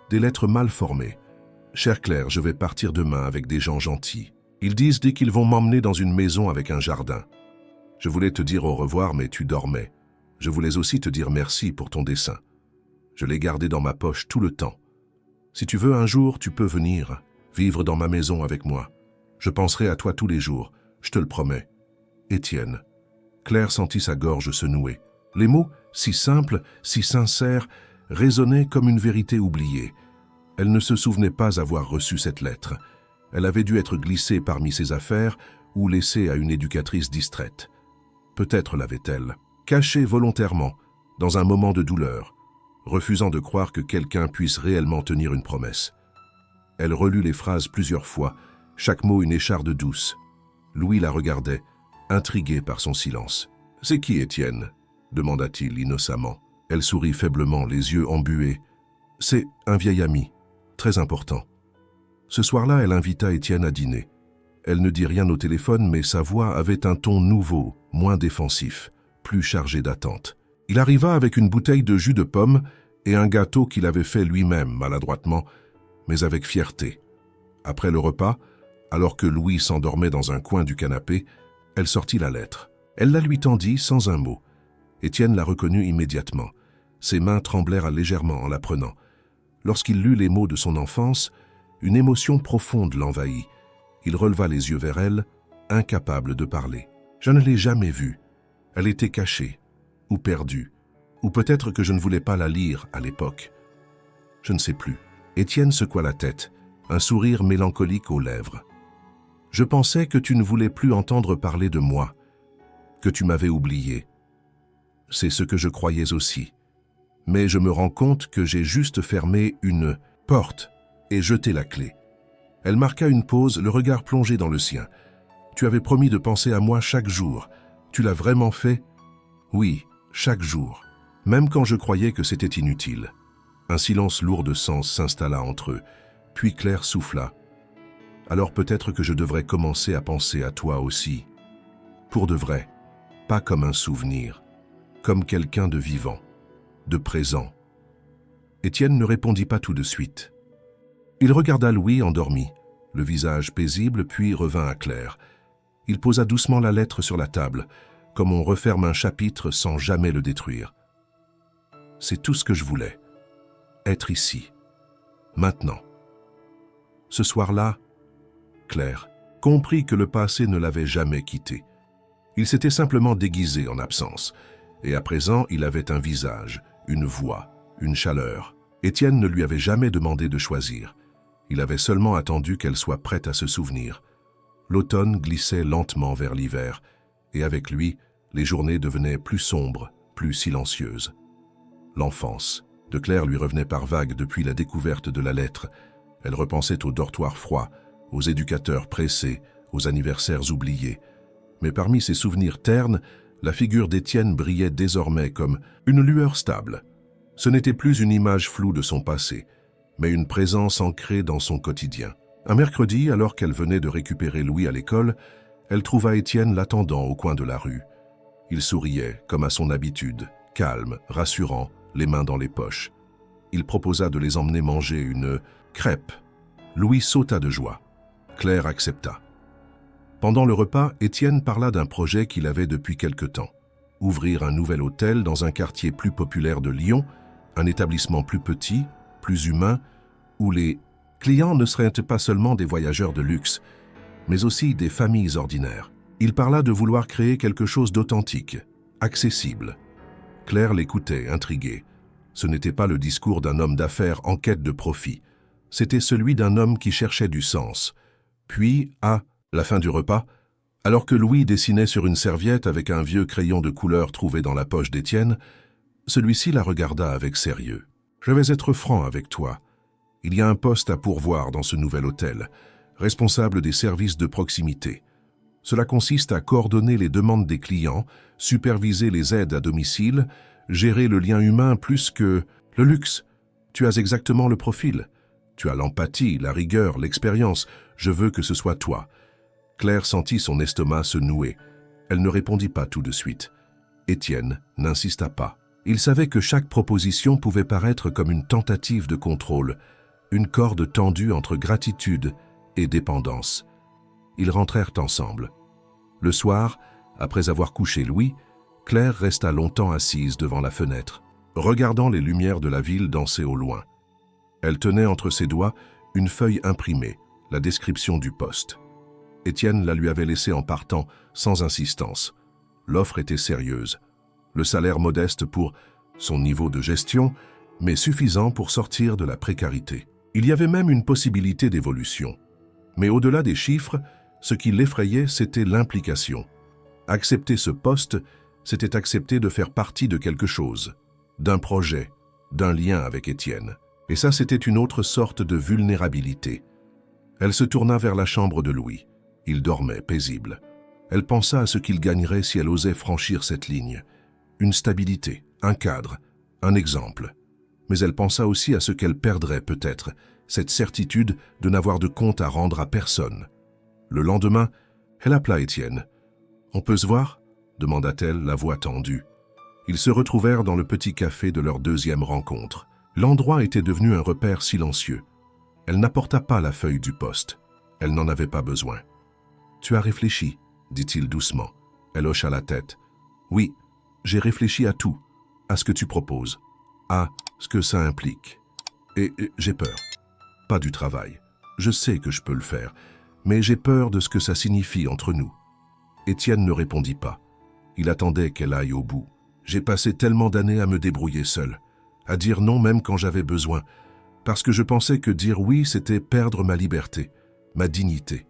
des lettres mal formées. « Chère Claire, je vais partir demain avec des gens gentils. Ils disent dès qu'ils vont m'emmener dans une maison avec un jardin. Je voulais te dire au revoir, mais tu dormais. Je voulais aussi te dire merci pour ton dessin. Je l'ai gardé dans ma poche tout le temps. Si tu veux un jour, tu peux venir, vivre dans ma maison avec moi. Je penserai à toi tous les jours, je te le promets. Étienne. » Claire sentit sa gorge se nouer. Les mots, si simples, si sincères, résonnaient comme une vérité oubliée. Elle ne se souvenait pas avoir reçu cette lettre. Elle avait dû être glissée parmi ses affaires ou laissée à une éducatrice distraite. Peut-être l'avait-elle, cachée volontairement, dans un moment de douleur, refusant de croire que quelqu'un puisse réellement tenir une promesse. Elle relut les phrases plusieurs fois, chaque mot une écharde douce. Louis la regardait, intrigué par son silence. « C'est qui, Étienne ?» demanda-t-il innocemment. Elle sourit faiblement, les yeux embués. « C'est un vieil ami, très important. » Ce soir-là, elle invita Étienne à dîner. Elle ne dit rien au téléphone, mais sa voix avait un ton nouveau, moins défensif, plus chargé d'attente. Il arriva avec une bouteille de jus de pomme et un gâteau qu'il avait fait lui-même, maladroitement, mais avec fierté. Après le repas, alors que Louis s'endormait dans un coin du canapé, elle sortit la lettre. Elle la lui tendit sans un mot. Étienne la reconnut immédiatement. Ses mains tremblèrent légèrement en la prenant. Lorsqu'il lut les mots de son enfance, une émotion profonde l'envahit. Il releva les yeux vers elle, incapable de parler. « Je ne l'ai jamais vue. Elle était cachée, ou perdue, ou peut-être que je ne voulais pas la lire à l'époque. Je ne sais plus. Étienne secoua la tête, un sourire mélancolique aux lèvres. Je pensais que tu ne voulais plus entendre parler de moi, que tu m'avais oublié. C'est ce que je croyais aussi. Mais je me rends compte que j'ai juste fermé une porte et jeté la clé. Elle marqua une pause, le regard plongé dans le sien. Tu avais promis de penser à moi chaque jour. Tu l'as vraiment fait? Oui, chaque jour. Même quand je croyais que c'était inutile. Un silence lourd de sens s'installa entre eux, puis Claire souffla. Alors peut-être que je devrais commencer à penser à toi aussi. Pour de vrai, pas comme un souvenir, comme quelqu'un de vivant, de présent. Étienne ne répondit pas tout de suite. Il regarda Louis endormi, le visage paisible, puis revint à Claire. Il posa doucement la lettre sur la table, comme on referme un chapitre sans jamais le détruire. C'est tout ce que je voulais. Être ici. Maintenant. Ce soir-là, Claire comprit que le passé ne l'avait jamais quitté. Il s'était simplement déguisé en absence, et à présent il avait un visage, une voix, une chaleur. Étienne ne lui avait jamais demandé de choisir. Il avait seulement attendu qu'elle soit prête à se souvenir. L'automne glissait lentement vers l'hiver, et avec lui, les journées devenaient plus sombres, plus silencieuses. L'enfance de Claire lui revenait par vagues depuis la découverte de la lettre. Elle repensait aux dortoirs froids, aux éducateurs pressés, aux anniversaires oubliés. Mais parmi ses souvenirs ternes, la figure d'Étienne brillait désormais comme une lueur stable. Ce n'était plus une image floue de son passé, mais une présence ancrée dans son quotidien. Un mercredi, alors qu'elle venait de récupérer Louis à l'école, elle trouva Étienne l'attendant au coin de la rue. Il souriait, comme à son habitude, calme, rassurant, les mains dans les poches. Il proposa de les emmener manger une crêpe. Louis sauta de joie. Claire accepta. Pendant le repas, Étienne parla d'un projet qu'il avait depuis quelque temps. Ouvrir un nouvel hôtel dans un quartier plus populaire de Lyon, un établissement plus petit, plus humain, où les clients ne seraient pas seulement des voyageurs de luxe, mais aussi des familles ordinaires. Il parla de vouloir créer quelque chose d'authentique, accessible. Claire l'écoutait, intriguée. Ce n'était pas le discours d'un homme d'affaires en quête de profit. C'était celui d'un homme qui cherchait du sens. Puis, à la fin du repas, alors que Louis dessinait sur une serviette avec un vieux crayon de couleur trouvé dans la poche d'Étienne, celui-ci la regarda avec sérieux. « Je vais être franc avec toi. Il y a un poste à pourvoir dans ce nouvel hôtel, responsable des services de proximité. Cela consiste à coordonner les demandes des clients, superviser les aides à domicile, gérer le lien humain plus que le luxe. Tu as exactement le profil. Tu as l'empathie, la rigueur, l'expérience. Je veux que ce soit toi. » Claire sentit son estomac se nouer. Elle ne répondit pas tout de suite. Étienne n'insista pas. Il savait que chaque proposition pouvait paraître comme une tentative de contrôle, une corde tendue entre gratitude et dépendance. Ils rentrèrent ensemble. Le soir, après avoir couché Louis, Claire resta longtemps assise devant la fenêtre, regardant les lumières de la ville danser au loin. Elle tenait entre ses doigts une feuille imprimée, la description du poste. Étienne la lui avait laissée en partant, sans insistance. L'offre était sérieuse. Le salaire modeste pour son niveau de gestion, mais suffisant pour sortir de la précarité. Il y avait même une possibilité d'évolution. Mais au-delà des chiffres, ce qui l'effrayait, c'était l'implication. Accepter ce poste, c'était accepter de faire partie de quelque chose, d'un projet, d'un lien avec Étienne. Et ça, c'était une autre sorte de vulnérabilité. Elle se tourna vers la chambre de Louis. Il dormait, paisible. Elle pensa à ce qu'il gagnerait si elle osait franchir cette ligne. Une stabilité, un cadre, un exemple. Mais elle pensa aussi à ce qu'elle perdrait peut-être, cette certitude de n'avoir de compte à rendre à personne. Le lendemain, elle appela Étienne. « On peut se voir ?» demanda-t-elle, la voix tendue. Ils se retrouvèrent dans le petit café de leur deuxième rencontre. L'endroit était devenu un repère silencieux. Elle n'apporta pas la feuille du poste. Elle n'en avait pas besoin. « Tu as réfléchi ?» dit-il doucement. Elle hocha la tête. « Oui, j'ai réfléchi à tout, à ce que tu proposes, à ce que ça implique. Et j'ai peur. Pas du travail. Je sais que je peux le faire, mais j'ai peur de ce que ça signifie entre nous. » Étienne ne répondit pas. Il attendait qu'elle aille au bout. « J'ai passé tellement d'années à me débrouiller seul, à dire non même quand j'avais besoin. parce que je pensais que dire oui, c'était perdre ma liberté, ma dignité.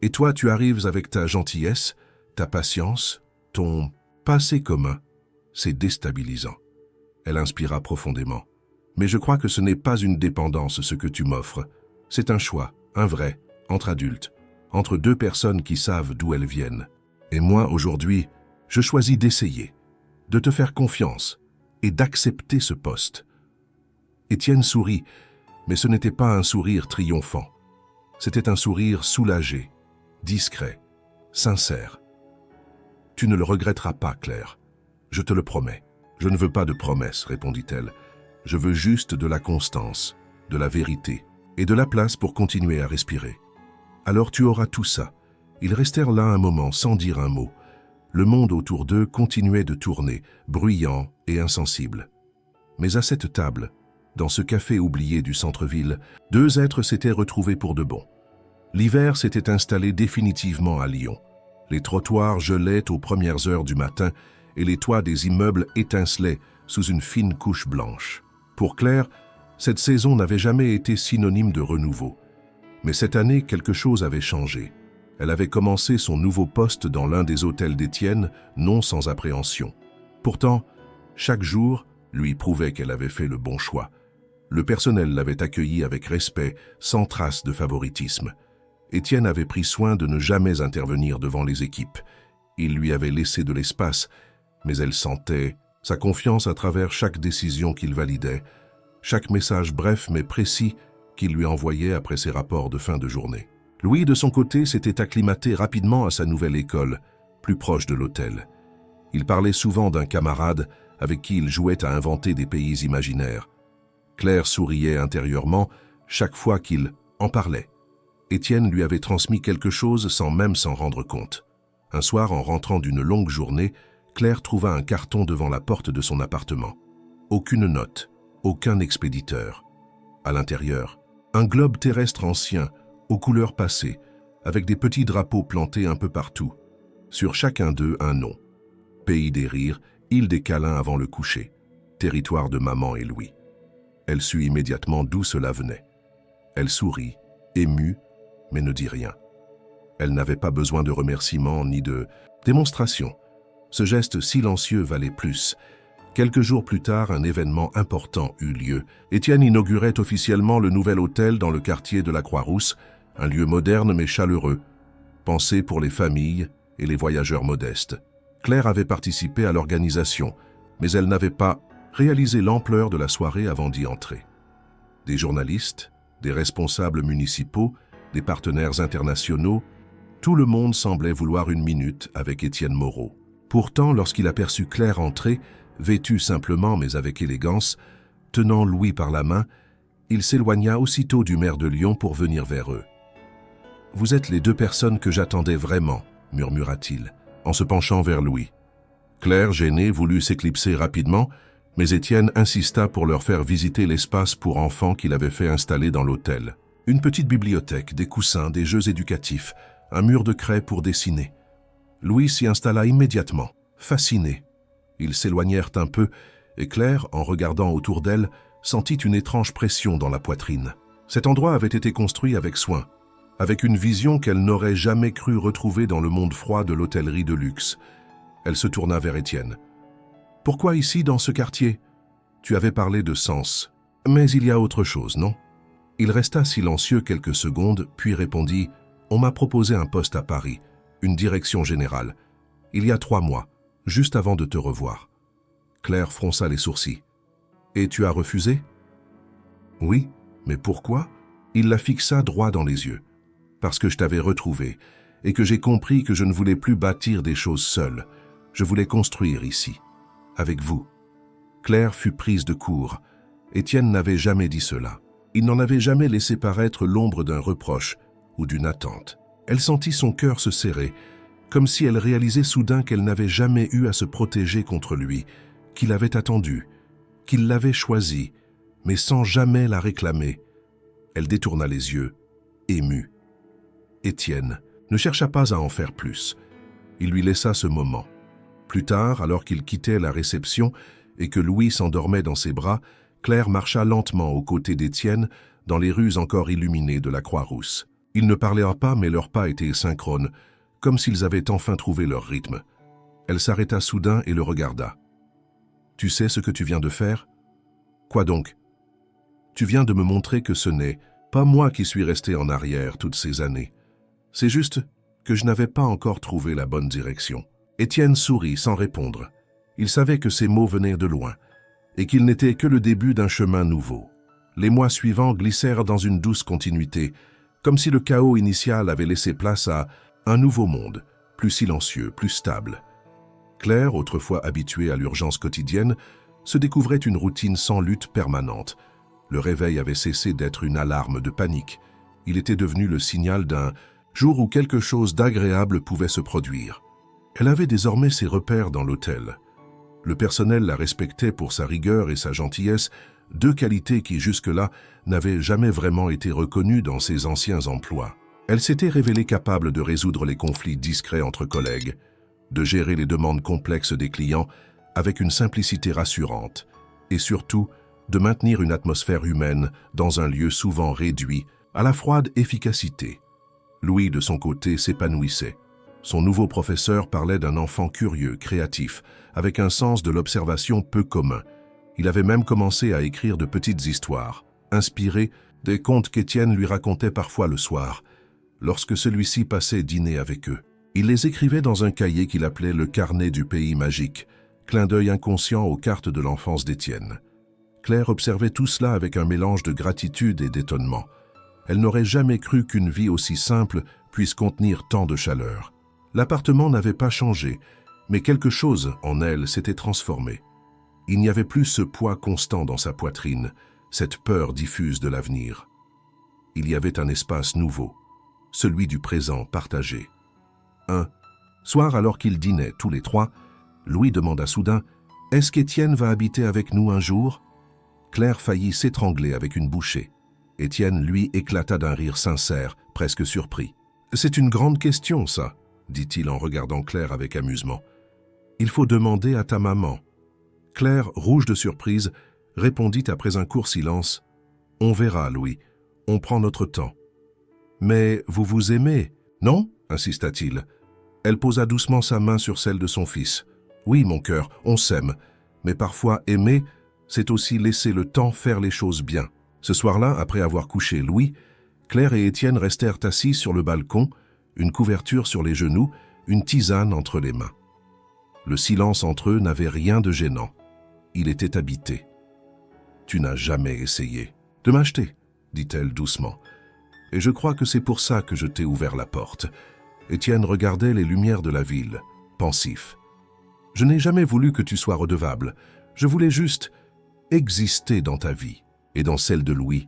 Et toi, tu arrives avec ta gentillesse, ta patience, ton passé commun. C'est déstabilisant. Elle inspira profondément. Mais je crois que ce n'est pas une dépendance ce que tu m'offres. C'est un choix, un vrai, entre adultes, entre deux personnes qui savent d'où elles viennent. Et moi, aujourd'hui, je choisis d'essayer, de te faire confiance et d'accepter ce poste. Étienne sourit, mais ce n'était pas un sourire triomphant. C'était un sourire soulagé, discret, sincère. Tu ne le regretteras pas, Claire. Je te le promets. Je ne veux pas de promesses, répondit-elle. Je veux juste de la constance, de la vérité et de la place pour continuer à respirer. Alors tu auras tout ça. Ils restèrent là un moment sans dire un mot. Le monde autour d'eux continuait de tourner, bruyant et insensible. Mais à cette table, dans ce café oublié du centre-ville, deux êtres s'étaient retrouvés pour de bon. L'hiver s'était installé définitivement à Lyon. Les trottoirs gelaient aux premières heures du matin et les toits des immeubles étincelaient sous une fine couche blanche. Pour Claire, cette saison n'avait jamais été synonyme de renouveau. Mais cette année, quelque chose avait changé. Elle avait commencé son nouveau poste dans l'un des hôtels d'Étienne, non sans appréhension. Pourtant, chaque jour lui prouvait qu'elle avait fait le bon choix. Le personnel l'avait accueillie avec respect, sans trace de favoritisme. Étienne avait pris soin de ne jamais intervenir devant les équipes. Il lui avait laissé de l'espace, mais elle sentait sa confiance à travers chaque décision qu'il validait, chaque message bref mais précis qu'il lui envoyait après ses rapports de fin de journée. Louis, de son côté, s'était acclimaté rapidement à sa nouvelle école, plus proche de l'hôtel. Il parlait souvent d'un camarade avec qui il jouait à inventer des pays imaginaires. Claire souriait intérieurement chaque fois qu'il en parlait. Étienne lui avait transmis quelque chose sans même s'en rendre compte. Un soir, en rentrant d'une longue journée, Claire trouva un carton devant la porte de son appartement. Aucune note, aucun expéditeur. À l'intérieur, un globe terrestre ancien, aux couleurs passées, avec des petits drapeaux plantés un peu partout. Sur chacun d'eux, un nom. Pays des rires, île des câlins avant le coucher, territoire de maman et Louis. Elle sut immédiatement d'où cela venait. Elle sourit, émue, mais ne dit rien. Elle n'avait pas besoin de remerciements ni de démonstrations. Ce geste silencieux valait plus. Quelques jours plus tard, un événement important eut lieu. Étienne inaugurait officiellement le nouvel hôtel dans le quartier de la Croix-Rousse, un lieu moderne mais chaleureux, pensé pour les familles et les voyageurs modestes. Claire avait participé à l'organisation, mais elle n'avait pas réalisé l'ampleur de la soirée avant d'y entrer. Des journalistes, des responsables municipaux, des partenaires internationaux, tout le monde semblait vouloir une minute avec Étienne Moreau. Pourtant, lorsqu'il aperçut Claire entrer, vêtue simplement mais avec élégance, tenant Louis par la main, il s'éloigna aussitôt du maire de Lyon pour venir vers eux. « Vous êtes les deux personnes que j'attendais vraiment », murmura-t-il, en se penchant vers Louis. Claire, gênée, voulut s'éclipser rapidement, mais Étienne insista pour leur faire visiter l'espace pour enfants qu'il avait fait installer dans l'hôtel. Une petite bibliothèque, des coussins, des jeux éducatifs, un mur de craie pour dessiner. Louis s'y installa immédiatement, fasciné. Ils s'éloignèrent un peu, et Claire, en regardant autour d'elle, sentit une étrange pression dans la poitrine. Cet endroit avait été construit avec soin, avec une vision qu'elle n'aurait jamais cru retrouver dans le monde froid de l'hôtellerie de luxe. Elle se tourna vers Étienne. « Pourquoi ici, dans ce quartier ? Tu avais parlé de Sens. Mais il y a autre chose, non ?» Il resta silencieux quelques secondes, puis répondit « On m'a proposé un poste à Paris, une direction générale. Il y a 3 mois, juste avant de te revoir. » Claire fronça les sourcils. « Et tu as refusé ?»« Oui, mais pourquoi ?» Il la fixa droit dans les yeux. « Parce que je t'avais retrouvé et que j'ai compris que je ne voulais plus bâtir des choses seule. Je voulais construire ici, avec vous. » Claire fut prise de court. Étienne n'avait jamais dit cela. Il n'en avait jamais laissé paraître l'ombre d'un reproche ou d'une attente. Elle sentit son cœur se serrer, comme si elle réalisait soudain qu'elle n'avait jamais eu à se protéger contre lui, qu'il avait attendu, qu'il l'avait choisi, mais sans jamais la réclamer. Elle détourna les yeux, émue. Étienne ne chercha pas à en faire plus. Il lui laissa ce moment. Plus tard, alors qu'il quittait la réception et que Louis s'endormait dans ses bras, Claire marcha lentement aux côtés d'Étienne dans les rues encore illuminées de la Croix-Rousse. Ils ne parlèrent pas, mais leurs pas étaient synchrones, comme s'ils avaient enfin trouvé leur rythme. Elle s'arrêta soudain et le regarda. « Tu sais ce que tu viens de faire ? » ?»« Quoi donc ? » ?»« Tu viens de me montrer que ce n'est pas moi qui suis resté en arrière toutes ces années. C'est juste que je n'avais pas encore trouvé la bonne direction. » Étienne sourit sans répondre. Il savait que ces mots venaient de loin et qu'il n'était que le début d'un chemin nouveau. Les mois suivants glissèrent dans une douce continuité, comme si le chaos initial avait laissé place à un nouveau monde, plus silencieux, plus stable. Claire, autrefois habituée à l'urgence quotidienne, se découvrait une routine sans lutte permanente. Le réveil avait cessé d'être une alarme de panique. Il était devenu le signal d'un jour où quelque chose d'agréable pouvait se produire. Elle avait désormais ses repères dans l'hôtel. Le personnel la respectait pour sa rigueur et sa gentillesse, deux qualités qui jusque-là n'avaient jamais vraiment été reconnues dans ses anciens emplois. Elle s'était révélée capable de résoudre les conflits discrets entre collègues, de gérer les demandes complexes des clients avec une simplicité rassurante, et surtout de maintenir une atmosphère humaine dans un lieu souvent réduit à la froide efficacité. Louis, de son côté, s'épanouissait. Son nouveau professeur parlait d'un enfant curieux, créatif, avec un sens de l'observation peu commun. Il avait même commencé à écrire de petites histoires, inspirées des contes qu'Étienne lui racontait parfois le soir, lorsque celui-ci passait dîner avec eux. Il les écrivait dans un cahier qu'il appelait le carnet du pays magique, clin d'œil inconscient aux cartes de l'enfance d'Étienne. Claire observait tout cela avec un mélange de gratitude et d'étonnement. Elle n'aurait jamais cru qu'une vie aussi simple puisse contenir tant de chaleur. L'appartement n'avait pas changé, mais quelque chose en elle s'était transformé. Il n'y avait plus ce poids constant dans sa poitrine, cette peur diffuse de l'avenir. Il y avait un espace nouveau, celui du présent partagé. Un soir, alors qu'ils dînaient tous les trois, Louis demanda soudain « Est-ce qu'Étienne va habiter avec nous un jour ?» Claire faillit s'étrangler avec une bouchée. Étienne, lui, éclata d'un rire sincère, presque surpris. « C'est une grande question, ça, » dit-il en regardant Claire avec amusement. « Il faut demander à ta maman. » Claire, rouge de surprise, répondit après un court silence. « On verra, Louis. On prend notre temps. »« Mais vous vous aimez, non ?» insista-t-il. Elle posa doucement sa main sur celle de son fils. « Oui, mon cœur, on s'aime. Mais parfois, aimer, c'est aussi laisser le temps faire les choses bien. » Ce soir-là, après avoir couché Louis, Claire et Étienne restèrent assis sur le balcon, une couverture sur les genoux, une tisane entre les mains. Le silence entre eux n'avait rien de gênant. Il était habité. « Tu n'as jamais essayé de m'acheter, » dit-elle doucement. « Et je crois que c'est pour ça que je t'ai ouvert la porte. » Étienne regardait les lumières de la ville, pensif. « Je n'ai jamais voulu que tu sois redevable. Je voulais juste exister dans ta vie et dans celle de Louis.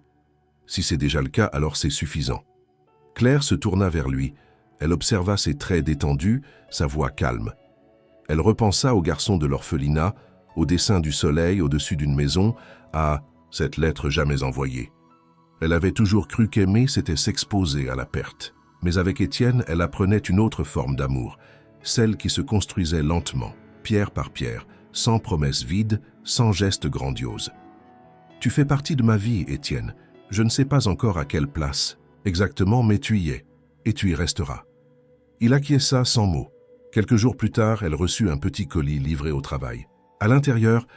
Si c'est déjà le cas, alors c'est suffisant. » Claire se tourna vers lui. Elle observa ses traits détendus, sa voix calme. Elle repensa au garçon de l'orphelinat, au dessin du soleil au-dessus d'une maison, à cette lettre jamais envoyée. Elle avait toujours cru qu'aimer, c'était s'exposer à la perte. Mais avec Étienne, elle apprenait une autre forme d'amour, celle qui se construisait lentement, pierre par pierre, sans promesses vides, sans gestes grandioses. « Tu fais partie de ma vie, Étienne. Je ne sais pas encore à quelle place exactement, mais tu y es, et tu y resteras. » Il acquiesça sans mots. Quelques jours plus tard, elle reçut un petit colis livré au travail. À l'intérieur,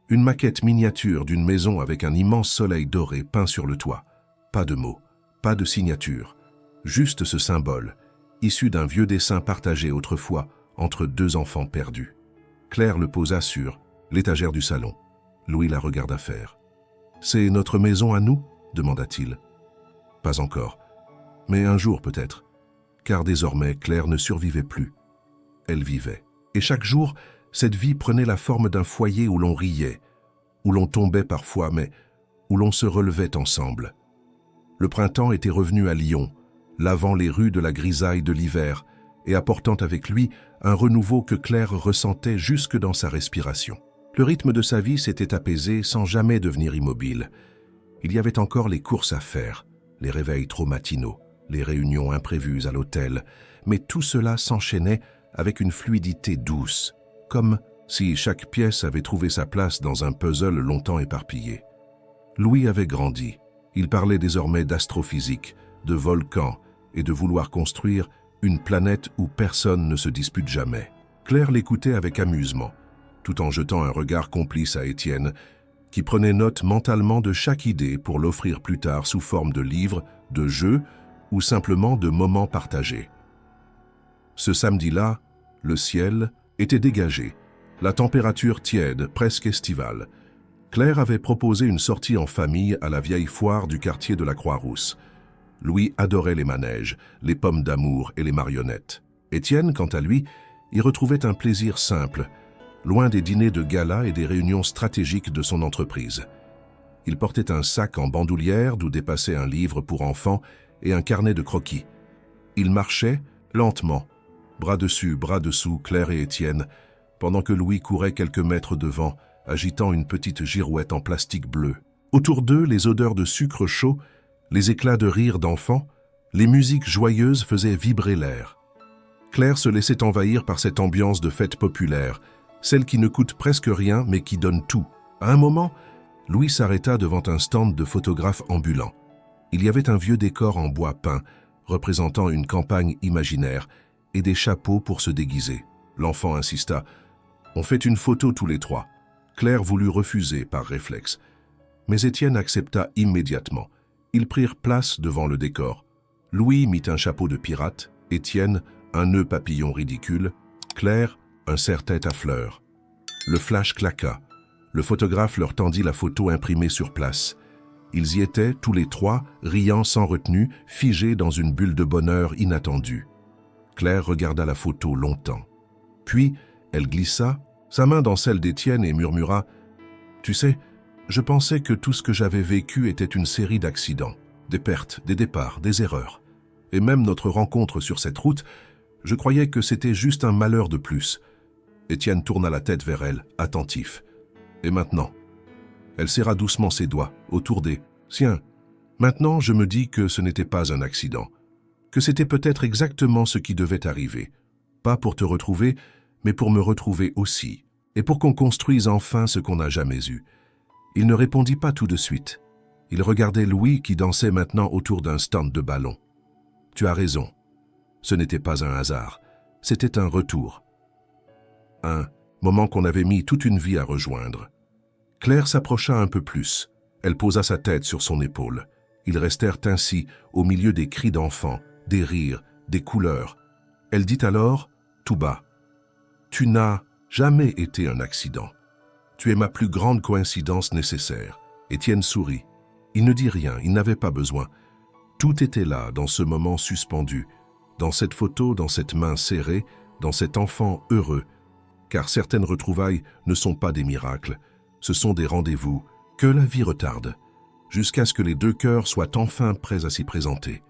une maquette miniature d'une maison avec un immense soleil doré peint sur le toit. Pas de mots, pas de signature, juste ce symbole, issu d'un vieux dessin partagé autrefois entre deux enfants perdus. Claire le posa sur l'étagère du salon. Louis la regarda faire. « C'est notre maison à nous ?» demanda-t-il. « Pas encore, mais un jour peut-être, car désormais Claire ne survivait plus. Elle vivait. Et chaque jour, cette vie prenait la forme d'un foyer où l'on riait, où l'on tombait parfois, mais où l'on se relevait ensemble. Le printemps était revenu à Lyon, lavant les rues de la grisaille de l'hiver et apportant avec lui un renouveau que Claire ressentait jusque dans sa respiration. Le rythme de sa vie s'était apaisé sans jamais devenir immobile. Il y avait encore les courses à faire, les réveils trop matinaux, les réunions imprévues à l'hôtel, mais tout cela s'enchaînait avec une fluidité douce, comme si chaque pièce avait trouvé sa place dans un puzzle longtemps éparpillé. Louis avait grandi. Il parlait désormais d'astrophysique, de volcans et de vouloir construire une planète où personne ne se dispute jamais. Claire l'écoutait avec amusement, tout en jetant un regard complice à Étienne, qui prenait note mentalement de chaque idée pour l'offrir plus tard sous forme de livres, de jeux ou simplement de moments partagés. Ce samedi-là, le ciel était dégagé, la température tiède, presque estivale. Claire avait proposé une sortie en famille à la vieille foire du quartier de la Croix-Rousse. Louis adorait les manèges, les pommes d'amour et les marionnettes. Étienne, quant à lui, y retrouvait un plaisir simple, loin des dîners de gala et des réunions stratégiques de son entreprise. Il portait un sac en bandoulière d'où dépassait un livre pour enfants et un carnet de croquis. Il marchait lentement, bras dessus, bras dessous, Claire et Étienne, pendant que Louis courait quelques mètres devant, agitant une petite girouette en plastique bleu. Autour d'eux, les odeurs de sucre chaud, les éclats de rire d'enfants, les musiques joyeuses faisaient vibrer l'air. Claire se laissait envahir par cette ambiance de fête populaire, celle qui ne coûte presque rien mais qui donne tout. À un moment, Louis s'arrêta devant un stand de photographes ambulants. Il y avait un vieux décor en bois peint, représentant une campagne imaginaire, et des chapeaux pour se déguiser. L'enfant insista. « On fait une photo tous les trois. » Claire voulut refuser par réflexe. Mais Étienne accepta immédiatement. Ils prirent place devant le décor. Louis mit un chapeau de pirate, Étienne un nœud papillon ridicule, Claire un serre-tête à fleurs. Le flash claqua. Le photographe leur tendit la photo imprimée sur place. Ils y étaient, tous les trois, riant sans retenue, figés dans une bulle de bonheur inattendue. Claire regarda la photo longtemps. Puis, elle glissa, sa main dans celle d'Étienne et murmura « Tu sais, je pensais que tout ce que j'avais vécu était une série d'accidents, des pertes, des départs, des erreurs. Et même notre rencontre sur cette route, je croyais que c'était juste un malheur de plus. » Étienne tourna la tête vers elle, attentif. « Et maintenant ?» Elle serra doucement ses doigts, autour des siens. « Maintenant, je me dis que ce n'était pas un accident, que c'était peut-être exactement ce qui devait arriver. Pas pour te retrouver, mais pour me retrouver aussi, et pour qu'on construise enfin ce qu'on n'a jamais eu. » Il ne répondit pas tout de suite. Il regardait Louis qui dansait maintenant autour d'un stand de ballons. « Tu as raison. Ce n'était pas un hasard. C'était un retour. Un moment qu'on avait mis toute une vie à rejoindre. » Claire s'approcha un peu plus. Elle posa sa tête sur son épaule. Ils restèrent ainsi, au milieu des cris d'enfants, des rires, des couleurs. Elle dit alors, tout bas, « Tu n'as jamais été un accident. Tu es ma plus grande coïncidence nécessaire. » Étienne sourit. Il ne dit rien, il n'avait pas besoin. Tout était là, dans ce moment suspendu, dans cette photo, dans cette main serrée, dans cet enfant heureux. Car certaines retrouvailles ne sont pas des miracles, ce sont des rendez-vous que la vie retarde, jusqu'à ce que les deux cœurs soient enfin prêts à s'y présenter.